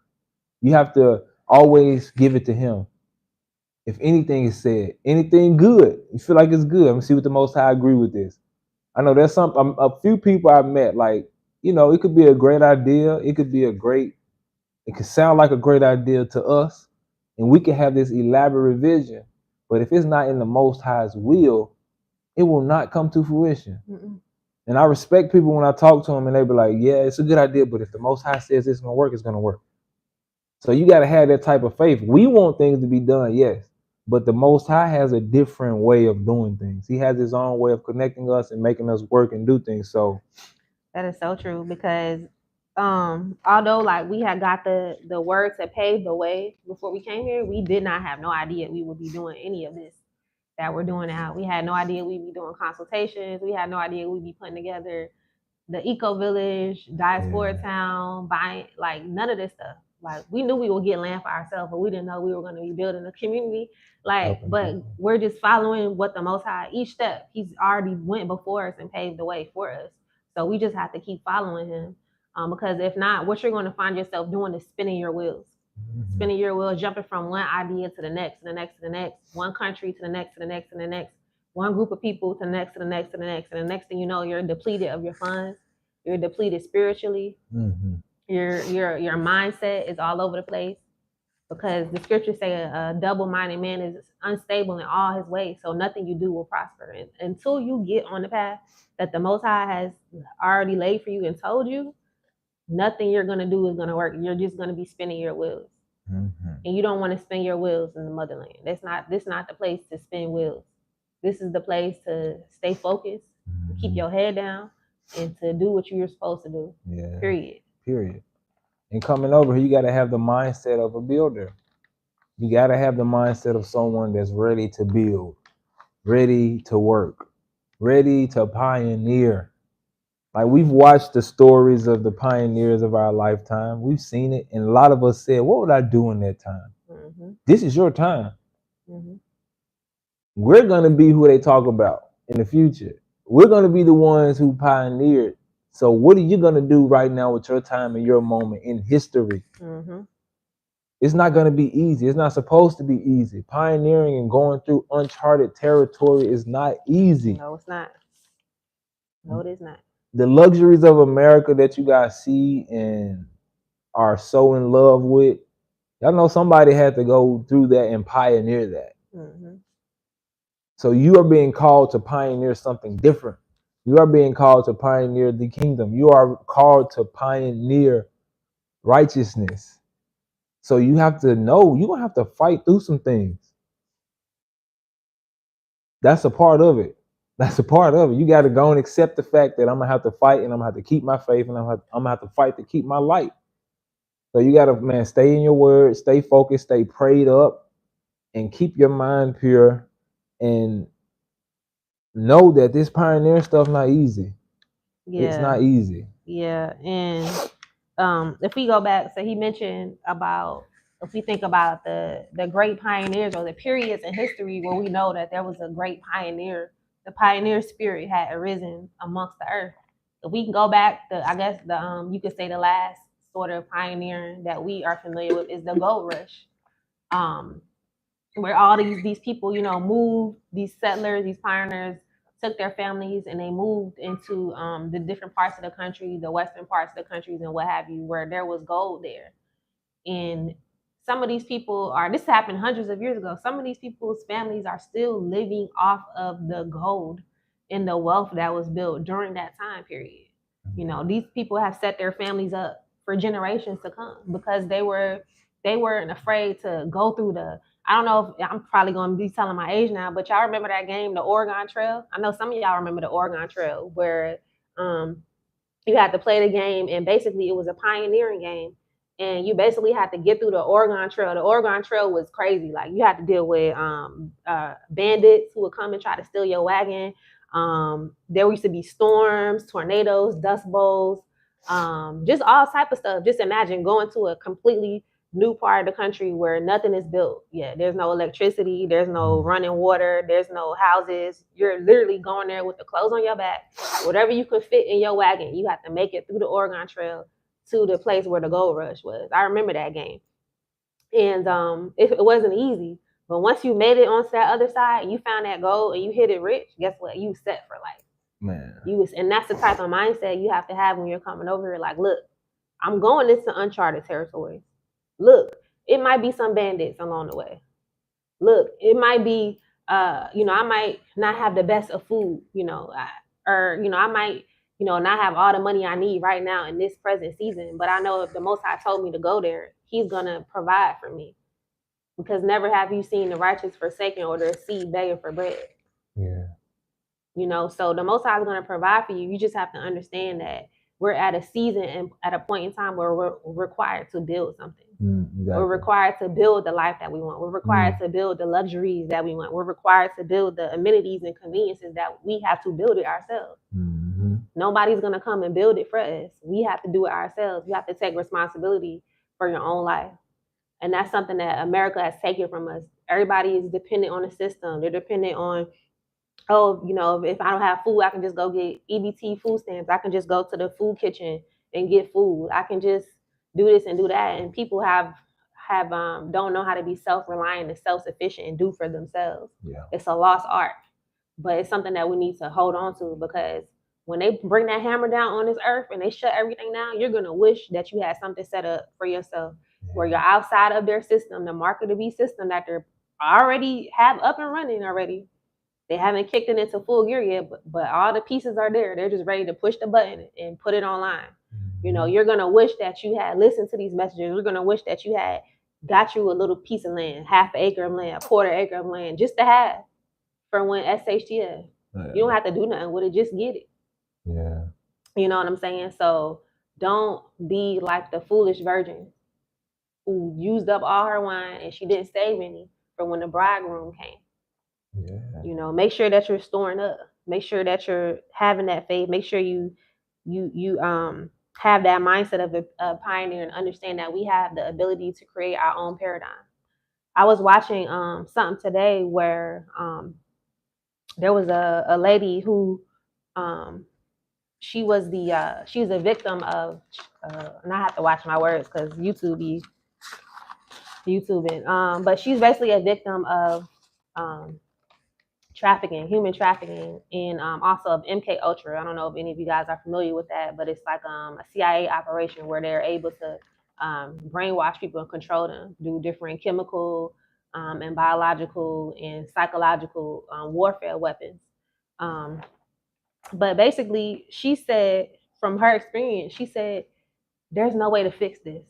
You have to always give it to him. If anything is said, anything good, you feel like it's good, I'm going to see what the Most High agree with this. I know there's a few people I've met, like, it could be a great idea. It could sound like a great idea to us, and we can have this elaborate vision. But if it's not in the Most High's will, it will not come to fruition. And I respect people when I talk to them and they be like, yeah, it's a good idea, but if the Most High says it's going to work, it's going to work. So you got to have that type of faith. We want things to be done, yes, but the Most High has a different way of doing things. He has his own way of connecting us and making us work and do things. So that is so true, because although like we had got the word to pave the way before we came here, we did not have no idea we would be doing any of this that we're doing now. We had no idea we'd be doing consultations. We had no idea we'd be putting together the eco village, diaspora town, buying, like none of this stuff. Like we knew we would get land for ourselves, but we didn't know we were going to be building a community. But we're just following what the Most High, each step, he's already went before us and paved the way for us. So we just have to keep following him. Because if not, what you're going to find yourself doing is spinning your wheels. Spinning your wheels, jumping from one idea to the next, to the next, to the next, one country to the next, to the next, to the next, one group of people to the next, to the next, to the next. And the next thing you know, you're depleted of your funds. You're depleted spiritually. Your mindset is all over the place, because the scriptures say a double-minded man is unstable in all his ways. So nothing you do will prosper. And until you get on the path that the Most High has already laid for you and told you, nothing you're going to do is going to work. You're just going to be spinning your wheels. And you don't want to spin your wheels in the motherland. This not the place to spin wheels. This is the place to stay focused, keep your head down, and to do what you're supposed to do. Yeah. Period. And coming over here, you got to have the mindset of a builder. You got to have the mindset of someone that's ready to build, ready to work, ready to pioneer. Like, we've watched the stories of the pioneers of our lifetime. We've seen it. And a lot of us said, what would I do in that time? This is your time. We're going to be who they talk about in the future. We're going to be the ones who pioneered. So what are you going to do right now with your time and your moment in history? It's not going to be easy. It's not supposed to be easy. Pioneering and going through uncharted territory is not easy. No, it's not. No, it is not. The luxuries of America that you guys see and are so in love with, y'all know somebody had to go through that and pioneer that. So you are being called to pioneer something different. You are being called to pioneer the kingdom. You are called to pioneer righteousness. So you have to know you're going to have to fight through some things. That's a part of it. That's a part of it. You got to go and accept the fact that I'm going to have to fight, and I'm going to have to keep my faith, and I'm going to have to fight to keep my light. So you got to, stay in your word, stay focused, stay prayed up, and keep your mind pure and know that this pioneer stuff not easy. It's not easy. Yeah. And if we go back, so he mentioned about, if we think about the great pioneers or the periods in history where we know that there was a great pioneer, the pioneer spirit had arisen amongst the earth. If we can go back, I guess you could say the last sort of pioneering that we are familiar with is the gold rush. Um, where all these people, moved, these settlers, these pioneers took their families and they moved into the different parts of the country, the western parts of the countries and what have you, where there was gold there. And some of these people this happened hundreds of years ago. Some of these people's families are still living off of the gold and the wealth that was built during that time period. These people have set their families up for generations to come because they weren't afraid to go through I don't know if I'm probably going to be telling my age now, but y'all remember that game, the Oregon Trail? I know some of y'all remember the Oregon Trail where you had to play the game, and basically it was a pioneering game. And you basically had to get through the Oregon Trail. The Oregon Trail was crazy. Like you had to deal with bandits who would come and try to steal your wagon. There used to be storms, tornadoes, dust bowls, just all type of stuff. Just imagine going to a completely new part of the country where nothing is built. Yeah, there's no electricity, there's no running water, there's no houses. You're literally going there with the clothes on your back, whatever you could fit in your wagon. You have to make it through the Oregon Trail to the place where the gold rush was. I remember that game. And it wasn't easy. But once you made it onto that other side, you found that gold and you hit it rich, guess what? You set for life. Man. And that's the type of mindset you have to have when you're coming over here. Like, look, I'm going into uncharted territory. Look, it might be some bandits along the way. Look, it might be I might not have the best of food, I might, not have all the money I need right now in this present season. But I know if the Most High told me to go there, He's gonna provide for me. Because never have you seen the righteous forsaken or their seed begging for bread. Yeah. So the Most High is gonna provide for you. You just have to understand that we're at a season and at a point in time where we're required to build something. Exactly. We're required to build the life that we want. We're required to build the luxuries that we want. We're required to build the amenities and conveniences that we have to build it ourselves. Mm-hmm. Nobody's going to come and build it for us. We have to do it ourselves. You have to take responsibility for your own life. And that's something that America has taken from us. Everybody is dependent on the system. They're dependent on, if I don't have food, I can just go get EBT food stamps. I can just go to the food kitchen and get food. I can just do this and do that. And people have don't know how to be self-reliant and self-sufficient and do for themselves. Yeah. It's a lost art, but it's something that we need to hold on to, because when they bring that hammer down on this earth and they shut everything down, you're going to wish that you had something set up for yourself where you're outside of their system, the market to be system that they're already have up and running already. They haven't kicked it into full gear yet, but all the pieces are there. They're just ready to push the button and put it online. You're going to wish that you had listened to these messages. You're going to wish that you had got you a little piece of land, half an acre of land, a quarter acre of land, just to have for when SHTF. Yeah. You don't have to do nothing with it. Just get it. Yeah. You know what I'm saying? So don't be like the foolish virgin who used up all her wine and she didn't save any for when the bridegroom came. Yeah. Make sure that you're storing up. Make sure that you're having that faith. Make sure you have that mindset of a pioneer and understand that we have the ability to create our own paradigm. I was watching something today where there was a lady who she was a victim of and I have to watch my words because YouTubing. But she's basically a victim of trafficking, human trafficking, and also of MK Ultra. I don't know if any of you guys are familiar with that, but it's like a CIA operation where they're able to brainwash people and control them, do different chemical and biological and psychological warfare weapons. But basically, she said from her experience, she said, there's no way to fix this.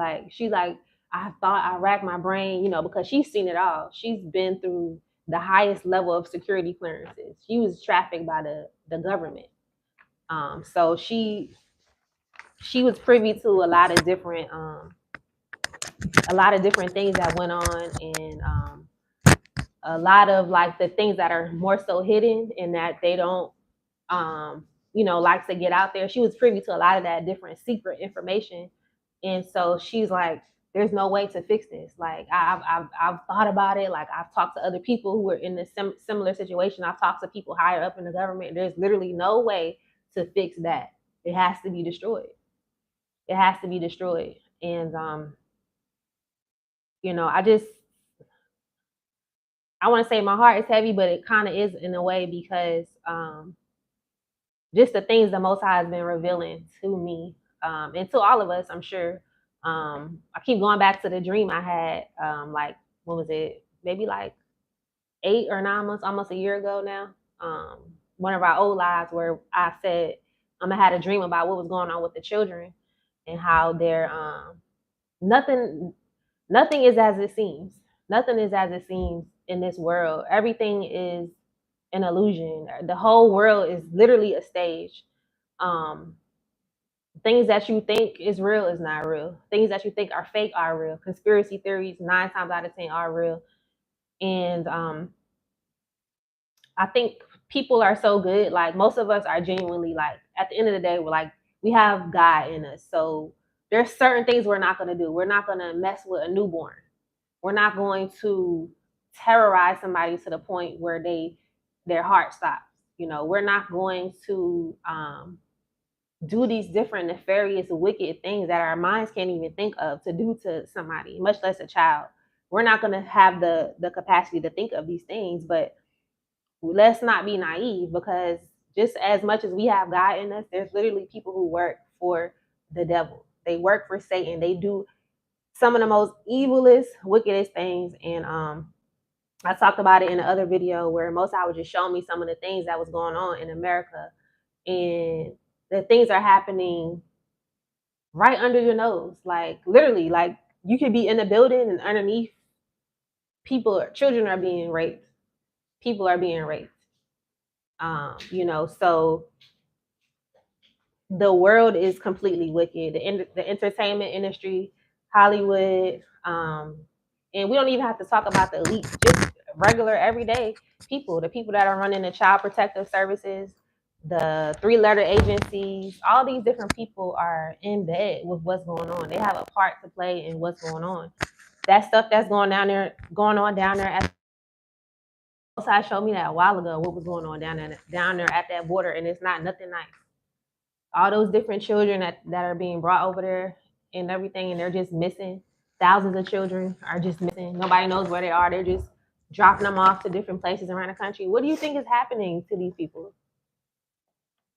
I thought I racked my brain, because she's seen it all. She's been through the highest level of security clearances. She was trafficked by the government. So she was privy to a lot of different things that went on, and a lot of like the things that are more so hidden and that they don't like to get out there. She was privy to a lot of that different secret information. And so she's like, there's no way to fix this. Like I've thought about it. Like I've talked to other people who were in this similar situation. I've talked to people higher up in the government. There's literally no way to fix that. It has to be destroyed. It has to be destroyed. And I want to say my heart is heavy, but it kind of is in a way because just the things the Most High has been revealing to me and to all of us, I'm sure. I keep going back to the dream I had, like, when was it? Maybe like 8 or 9 months, almost a year ago now. One of our old lives where I said I had a dream about what was going on with the children and how they're nothing is as it seems. Nothing is as it seems in this world. Everything is an illusion. The whole world is literally a stage. Things that you think is real is not real. Things that you think are fake are real. Conspiracy theories 9 times out of 10 are real. And I think people are so good. Like most of us are genuinely like at the end of the day, we're like we have God in us. So there's certain things we're not going to do. We're not going to mess with a newborn. We're not going to terrorize somebody to the point where their heart stops. We're not going to do these different nefarious, wicked things that our minds can't even think of to do to somebody, much less a child. We're not going to have the capacity to think of these things, but let's not be naive, because just as much as we have God in us, there's literally people who work for the devil. They work for Satan. They do some of the most evilest, wickedest things. And I talked about it in the other video where Most High was just showing me some of the things that was going on in America. And the things are happening right under your nose. Like literally, like you could be in a building and underneath children are being raped. People are being raped. So the world is completely wicked. The entertainment industry, Hollywood, and we don't even have to talk about the elite, just regular everyday people, the people that are running the child protective services, the 3-letter agencies. All these different people are in bed with what's going on. They have a part to play in what's going on. That stuff that's going on down there at Osai showed me that a while ago, what was going on down there at that border, and it's not nothing nice. All those different children that are being brought over there and everything, and they're just missing. Thousands of children are just missing. Nobody knows where they are. They're just dropping them off to different places around the country. What do you think is happening to these people?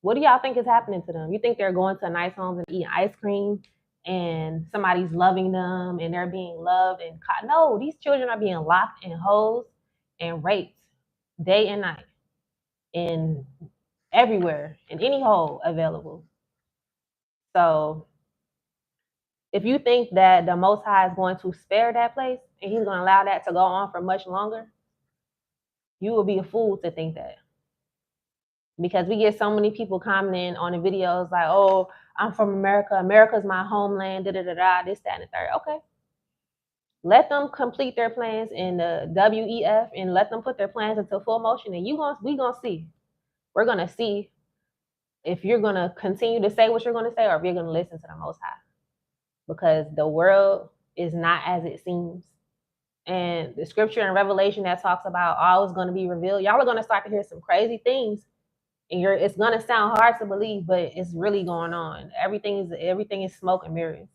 What do y'all think is happening to them? You think they're going to nice homes and eating ice cream and somebody's loving them and they're being loved and caught? No, these children are being locked in holes and raped day and night and everywhere in any hole available. So if you think that the Most High is going to spare that place and he's going to allow that to go on for much longer, you will be a fool to think that. Because we get so many people commenting on the videos like, oh, I'm from America. America's my homeland, da-da-da-da, this, that, and the third. Okay. Let them complete their plans in the WEF and let them put their plans into full motion. And we're going to see. We're going to see if you're going to continue to say what you're going to say or if you're going to listen to the Most High. Because the world is not as it seems. And the scripture in Revelation that talks about all is going to be revealed, y'all are going to start to hear some crazy things. And it's going to sound hard to believe, but it's really going on. Everything is smoke and mirrors.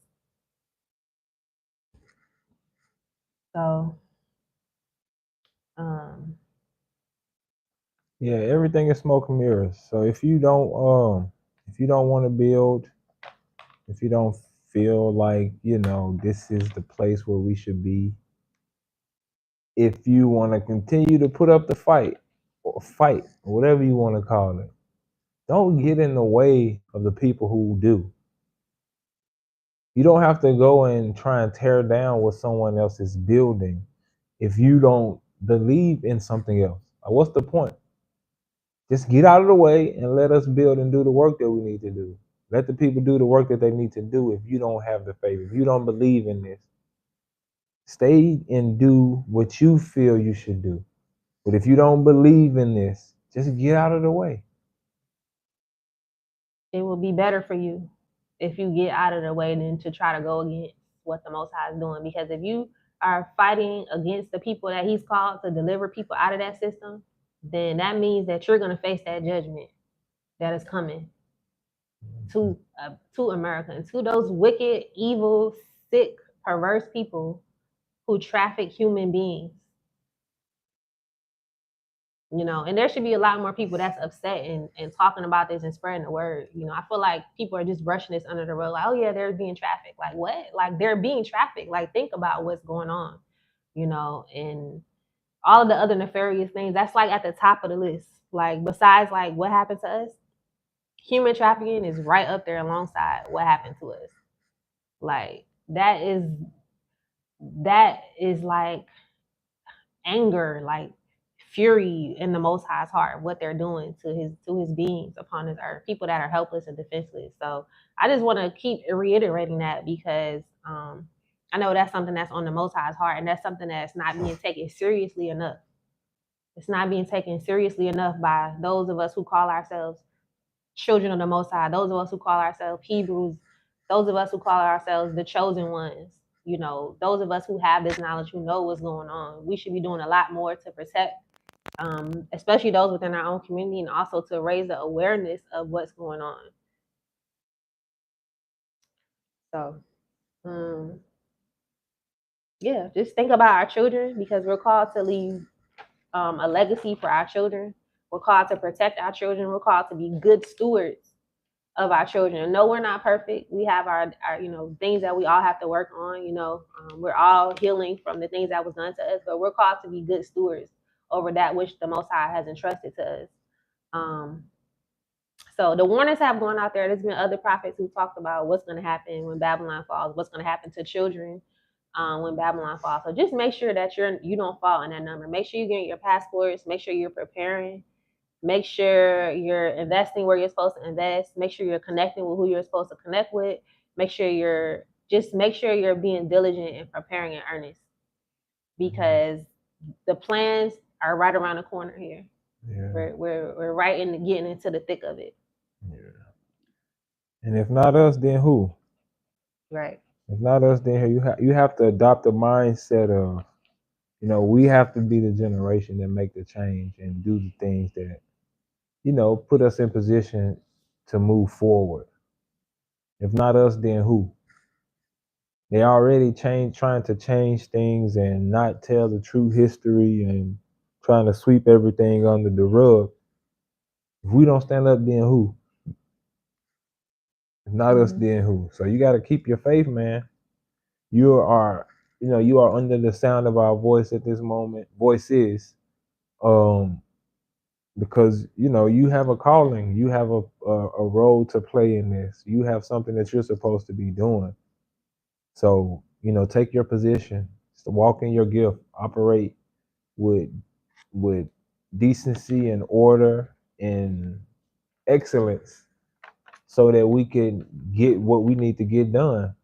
So, yeah, everything is smoke and mirrors. So if you don't want to build, if you don't feel like this is the place where we should be, if you want to continue to put up the fight or whatever you want to call it, don't get in the way of the people who do. You don't have to go and try and tear down what someone else is building if you don't believe in something else. What's the point? Just get out of the way and let us build and do the work that we need to do. Let the people do the work that they need to do. If you don't have the faith, if you don't believe in this, stay and do what you feel you should do. But if you don't believe in this, just get out of the way. It will be better for you if you get out of the way than to try to go against what the Most High is doing. Because if you are fighting against the people that He's called to deliver people out of that system, then that means that you're going to face that judgment that is coming to America and to those wicked, evil, sick, perverse people who traffic human beings. You know, and there should be a lot more people that's upset and talking about this and spreading the word. You know, I feel like people are just brushing this under the rug. Like, oh yeah, they're being trafficked. Like what? Like they're being trafficked. Like think about what's going on, you know, and all of the other nefarious things. That's like at the top of the list. Like besides like what happened to us, human trafficking is right up there alongside what happened to us. Like that is like anger, like fury in the Most High's heart, what they're doing to his beings upon this earth, people that are helpless and defenseless. So I just want to keep reiterating that because I know that's something that's on the Most High's heart, and that's something that's not being taken seriously enough. It's not being taken seriously enough by those of us who call ourselves children of the Most High, those of us who call ourselves Hebrews, those of us who call ourselves the chosen ones. You know, those of us who have this knowledge, who know what's going on. We should be doing a lot more to protect especially those within our own community, and also to raise the awareness of what's going on. So, yeah, just think about our children because we're called to leave a legacy for our children. We're called to protect our children. We're called to be good stewards of our children. No, we're not perfect. We have our you know things that we all have to work on. You know, we're all healing from the things that was done to us, but we're called to be good stewards over that which the Most High has entrusted to us. So the warnings have gone out there. There's been other prophets who talked about what's going to happen when Babylon falls, what's going to happen to children when Babylon falls. So just make sure that you don't fall in that number. Make sure you're getting your passports. Make sure you're preparing. Make sure you're investing where you're supposed to invest. Make sure you're connecting with who you're supposed to connect with. Make sure you're being diligent and preparing in earnest because the plans are right around the corner here. Yeah. We're right in getting into the thick of it. Yeah. And if not us, then who? Right. If not us, then you have to adopt a mindset of, you know, we have to be the generation that make the change and do the things that, you know, put us in position to move forward. If not us, then who? They already trying to change things and not tell the true history and trying to sweep everything under the rug. If we don't stand up, then who? If not us, then who? So you got to keep your faith, man. You are under the sound of our voice at this moment. Voices, because you know you have a calling, you have a role to play in this. You have something that you're supposed to be doing. So you know, take your position, walk in your gift, operate with decency and order and excellence, so that we can get what we need to get done.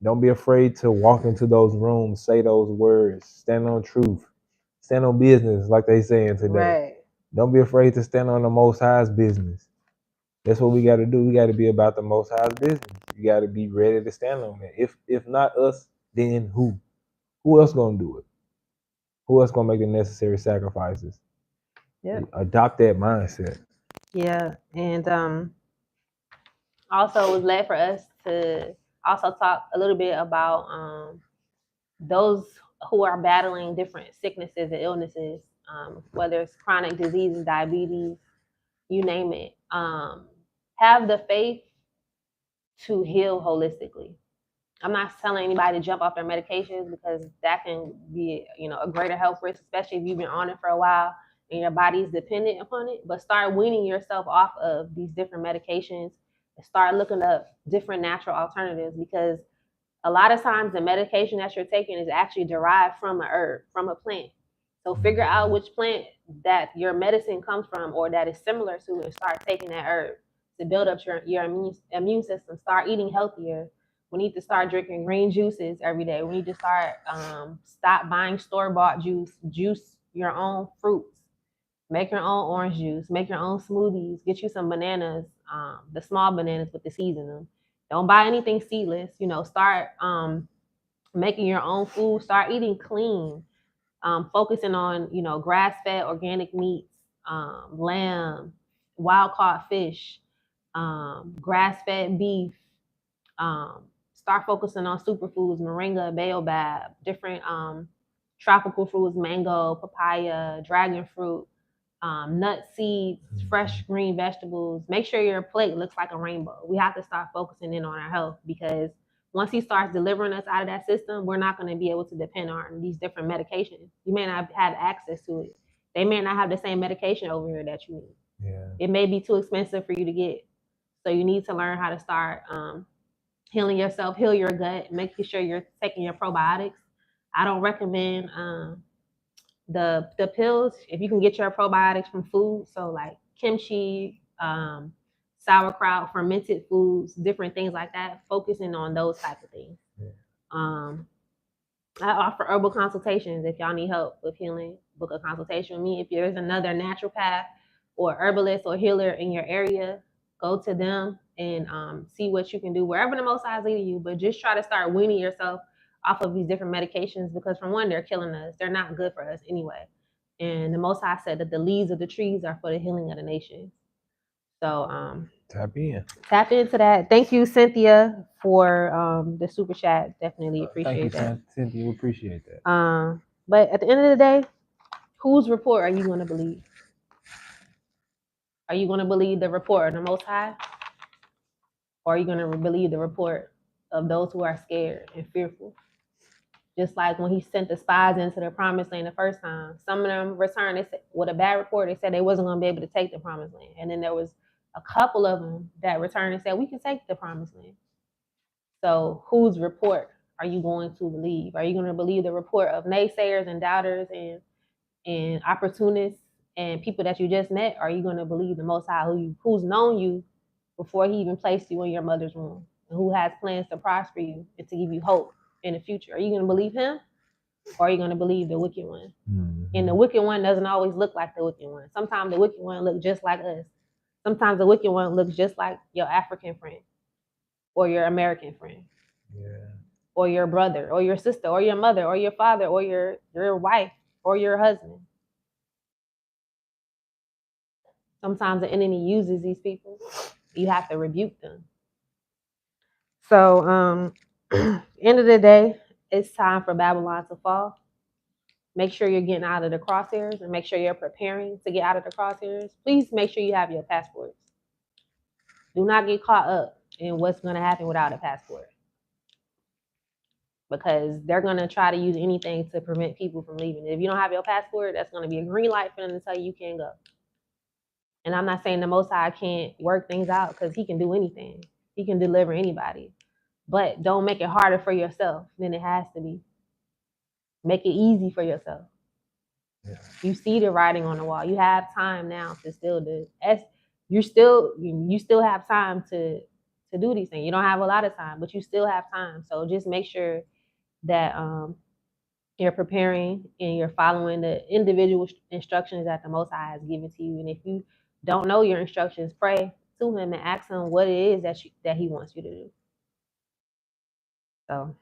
Don't be afraid to walk into those rooms, say those words, stand on truth, stand on business, like they saying today. Right. Don't be afraid to stand on the Most High's business. That's what we got to do. We got to be about the Most High's business. You got to be ready to stand on that. If not us, then who? Who else gonna do it? Who else gonna make the necessary sacrifices? Yeah. Adopt that mindset. Yeah, and also it was led for us to also talk a little bit about those who are battling different sicknesses and illnesses, whether it's chronic diseases, diabetes, you name it. Have the faith to heal holistically. I'm not telling anybody to jump off their medications because that can be, you know, a greater health risk, especially if you've been on it for a while and your body's dependent upon it. But start weaning yourself off of these different medications and start looking up different natural alternatives, because a lot of times the medication that you're taking is actually derived from a herb, from a plant. So figure out which plant that your medicine comes from or that is similar to, and start taking that herb to build up your immune system. Start eating healthier. We need to start drinking green juices every day. We need to start stop buying store-bought juice your own fruits. Make your own orange juice. Make your own smoothies. Get you some bananas, the small bananas with the seeds in them. Don't buy anything seedless. Start making your own food. Start eating clean. Focusing on grass-fed organic meats, lamb, wild-caught fish, grass-fed beef. Start focusing on superfoods, moringa, baobab, different tropical fruits, mango, papaya, dragon fruit, nuts, seeds, fresh green vegetables. Make sure your plate looks like a rainbow. We have to start focusing in on our health, because once he starts delivering us out of that system, we're not going to be able to depend on these different medications. You may not have access to it. They may not have the same medication over here that you need. Yeah. It may be too expensive for you to get. So you need to learn how to start healing yourself, heal your gut, making sure you're taking your probiotics. I don't recommend the pills. If you can get your probiotics from food, so like kimchi, sauerkraut, fermented foods, different things like that, focusing on those type of things. Yeah. I offer herbal consultations. If y'all need help with healing, book a consultation with me. If there's another naturopath or herbalist or healer in your area, go to them and see what you can do wherever the Most High is leading you. But just try to start weaning yourself off of these different medications, because from one, they're killing us. They're not good for us anyway. And the Most High said that the leaves of the trees are for the healing of the nations. So Tap in. tap into that. Thank you, Cynthia, for the super chat. Definitely appreciate Thank you, that. Cynthia. We appreciate that. But at the end of the day, whose report are you going to believe? Are you going to believe the report of the Most High? Or are you going to believe the report of those who are scared and fearful? Just like when he sent the spies into the promised land the first time, some of them returned with a bad report. They said they wasn't going to be able to take the promised land. And then there was a couple of them that returned and said, we can take the promised land. So whose report are you going to believe? Are you going to believe the report of naysayers and doubters and opportunists and people that you just met? Or are you going to believe the Most High, who's known you before he even placed you in your mother's womb, and who has plans to prosper you and to give you hope in the future? Are you going to believe him, or are you going to believe the wicked one? Mm-hmm. And the wicked one doesn't always look like the wicked one. Sometimes the wicked one looks just like us. Sometimes the wicked one looks just like your African friend or your American friend. Yeah. Or your brother or your sister or your mother or your father or your wife or your husband. Sometimes the enemy uses these people. You have to rebuke them. So end of the day, it's time for Babylon to fall. Make sure you're getting out of the crosshairs and make sure you're preparing to get out of the crosshairs. Please make sure you have your passports. Do not get caught up in what's going to happen without a passport, because they're going to try to use anything to prevent people from leaving. If you don't have your passport, that's going to be a green light for them to tell you can't go. And I'm not saying the Most High can't work things out, because he can do anything. He can deliver anybody. But don't make it harder for yourself than it has to be. Make it easy for yourself. Yeah. You see the writing on the wall. You have time now to still do. You still have time to do these things. You don't have a lot of time, but you still have time. So just make sure that you're preparing and you're following the individual instructions that the Most High has given to you. And if you don't know your instructions, pray to him and ask him what it is that he wants you to do. So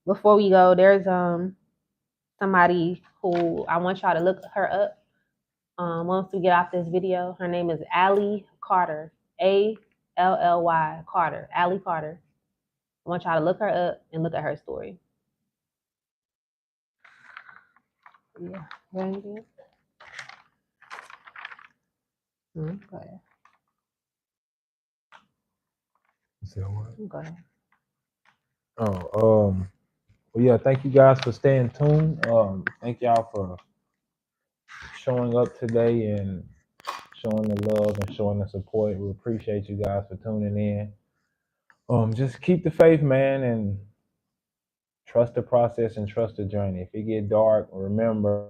before we go, there's somebody who I want y'all to look her up. Once we get off this video, her name is Allie Carter, Ally Carter, Allie Carter. I want y'all to look her up and look at her story. Yeah, very good. Go ahead. So what? Go ahead. Oh, well, yeah. Thank you guys for staying tuned. Thank y'all for showing up today and showing the love and showing the support. We appreciate you guys for tuning in. Just keep the faith, man, and trust the process and trust the journey. If it get dark, remember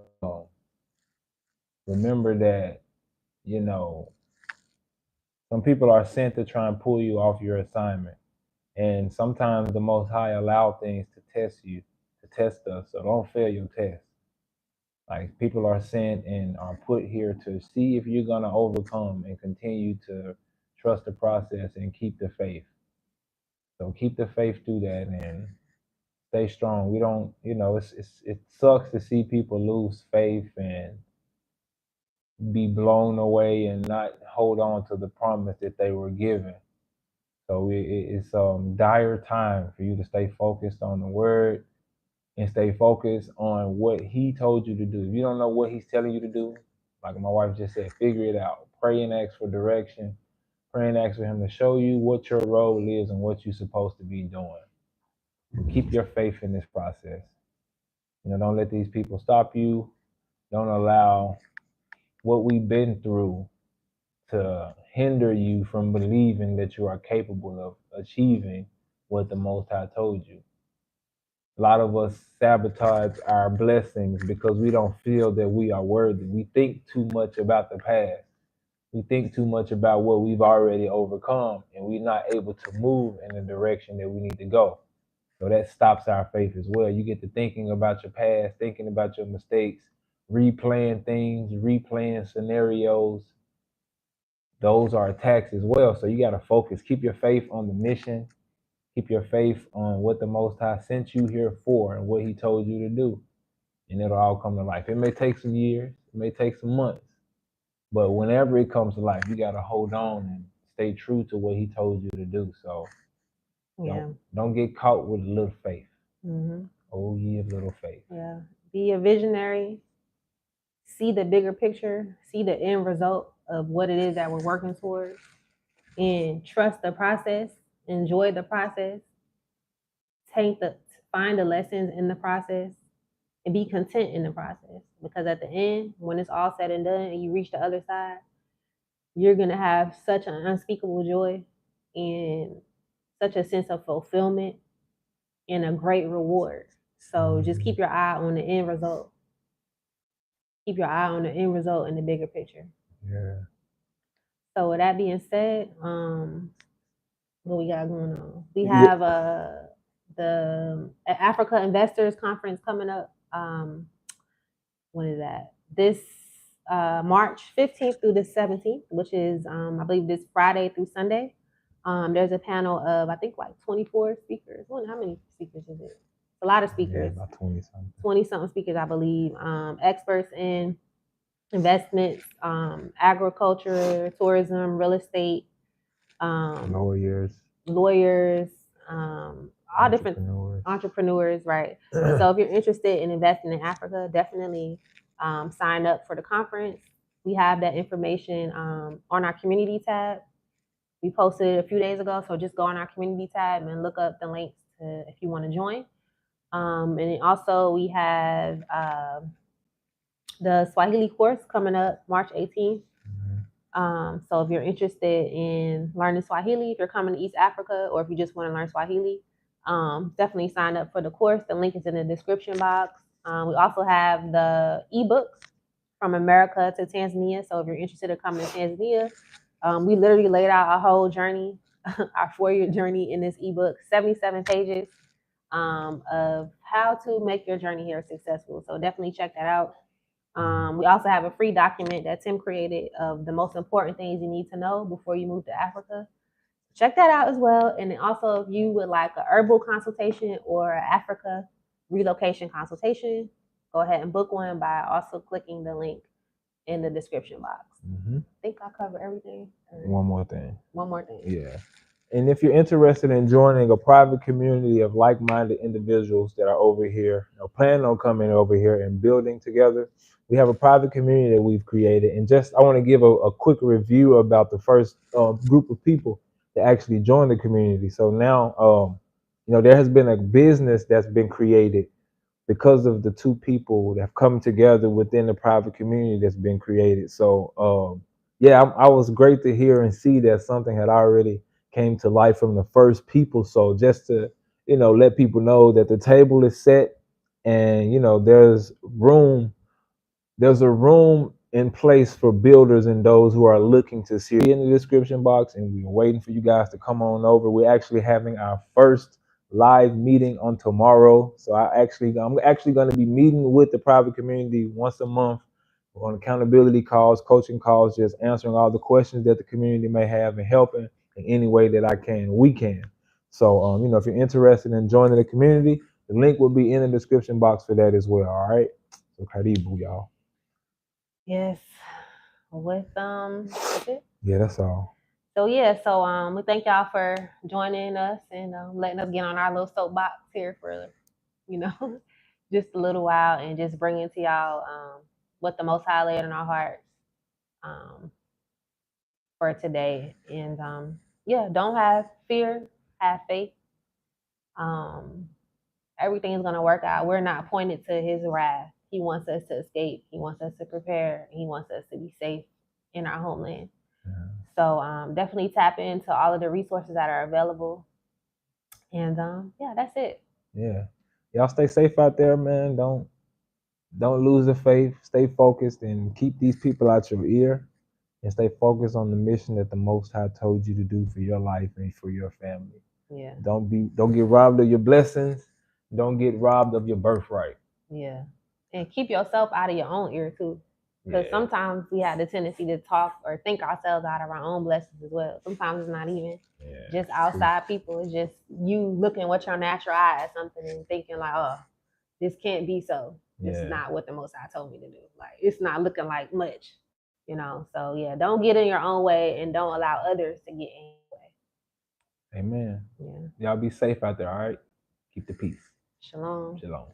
that, some people are sent to try and pull you off your assignment. And sometimes the Most High allow things to test you, to test us. So don't fail your test. Like people are sent and are put here to see if you're gonna overcome and continue to trust the process and keep the faith. So keep the faith through that and stay strong. We don't, it sucks to see people lose faith and be blown away and not hold on to the promise that they were given. So it's dire time for you to stay focused on the word and stay focused on what he told you to do. If you don't know what he's telling you to do, like my wife just said, figure it out. Pray and ask for direction. Pray and ask for him to show you what your role is and what you're supposed to be doing. Keep your faith in this process. Don't let these people stop you. Don't allow what we've been through to hinder you from believing that you are capable of achieving what the Most High told you. A lot of us sabotage our blessings because we don't feel that we are worthy. We think too much about the past. We think too much about what we've already overcome, and we're not able to move in the direction that we need to go. So that stops our faith as well. You get to thinking about your past, thinking about your mistakes, replaying things, replaying scenarios. Those are attacks as well. So you got to focus. Keep your faith on the mission. Keep your faith on what the Most High sent you here for and what He told you to do. And it'll all come to life. It may take some years, it may take some months, but whenever it comes to life, you got to hold on and stay true to what He told you to do. So don't get caught with little faith. Mm-hmm. Oh, ye of little faith. Yeah. Be a visionary. See the bigger picture. See the end result of what it is that we're working towards. And trust the process. Enjoy the process. Find the lessons in the process. And be content in the process. Because at the end, when it's all said and done and you reach the other side, you're going to have such an unspeakable joy and such a sense of fulfillment and a great reward. So just keep your eye on the end result. Keep your eye on the end result and the bigger picture. Yeah. So with that being said, what we got going on? We have the Africa Investors Conference coming up. When is that? This March 15th through the 17th, which is I believe this Friday through Sunday. There's a panel of I think like 24 speakers. How many speakers is it? A lot of speakers. Yeah, about 20-something. 20-something speakers, I believe. Experts in investments, agriculture, tourism, real estate, lawyers, all different entrepreneurs, right? So if you're interested in investing in Africa, definitely sign up for the conference. We have that information on our community tab. We posted it a few days ago, so just go on our community tab and look up the links if you want to join. And then also we have the Swahili course coming up March 18th. So if you're interested in learning Swahili, if you're coming to East Africa, or if you just want to learn Swahili, definitely sign up for the course. The link is in the description box. We also have the ebooks from America to Tanzania. So if you're interested in coming to Tanzania, we literally laid out our whole journey, our 4-year journey in this ebook, 77 pages of how to make your journey here successful. So definitely check that out. We also have a free document that Tim created of the most important things you need to know before you move to Africa. Check that out as well. And then also, if you would like a herbal consultation or an Africa relocation consultation, go ahead and book one by also clicking the link in the description box. I think I covered everything. One more thing. Yeah. And if you're interested in joining a private community of like-minded individuals that are over here, planning on coming over here and building together, we have a private community that we've created. And I want to give a quick review about the first group of people that actually joined the community. So now, there has been a business that's been created because of the two people that have come together within the private community that's been created. So, I was great to hear and see that something had already came to life from the first people. So just to, let people know that the table is set and, there's a room in place for builders and those who are looking to see in the description box. And we're waiting for you guys to come on over. We're actually having our first live meeting on tomorrow. So I'm actually going to be meeting with the private community once a month on accountability calls, coaching calls, just answering all the questions that the community may have and helping in any way that I can, we can. So, if you're interested in joining the community, the link will be in the description box for that as well. All right. So, Karibu, y'all. Yes. With that's it. Yeah, that's all. So we thank y'all for joining us and letting us get on our little soapbox here for you know just a little while and just bringing to y'all what the Most High laid in our hearts um, for today. And don't have fear, have faith. Um, Everything is gonna work out. We're not pointed to His wrath. He wants us to escape. He wants us to prepare. He wants us to be safe in our homeland. Yeah. So definitely tap into all of the resources that are available. And that's it. Yeah. Y'all stay safe out there, man. Don't lose the faith. Stay focused and keep these people out your ear and stay focused on the mission that the Most High told you to do for your life and for your family. Yeah. Don't get robbed of your blessings. Don't get robbed of your birthright. Yeah. And keep yourself out of your own ear too. Because sometimes we have the tendency to talk or think ourselves out of our own blessings as well. Sometimes it's not even just outside people. It's just you looking with your natural eye at something and thinking like, oh, this can't be so. This is not what the Most High told me to do. Like, it's not looking like much, So don't get in your own way and don't allow others to get in your way. Amen. Yeah. Y'all be safe out there, all right? Keep the peace. Shalom. Shalom.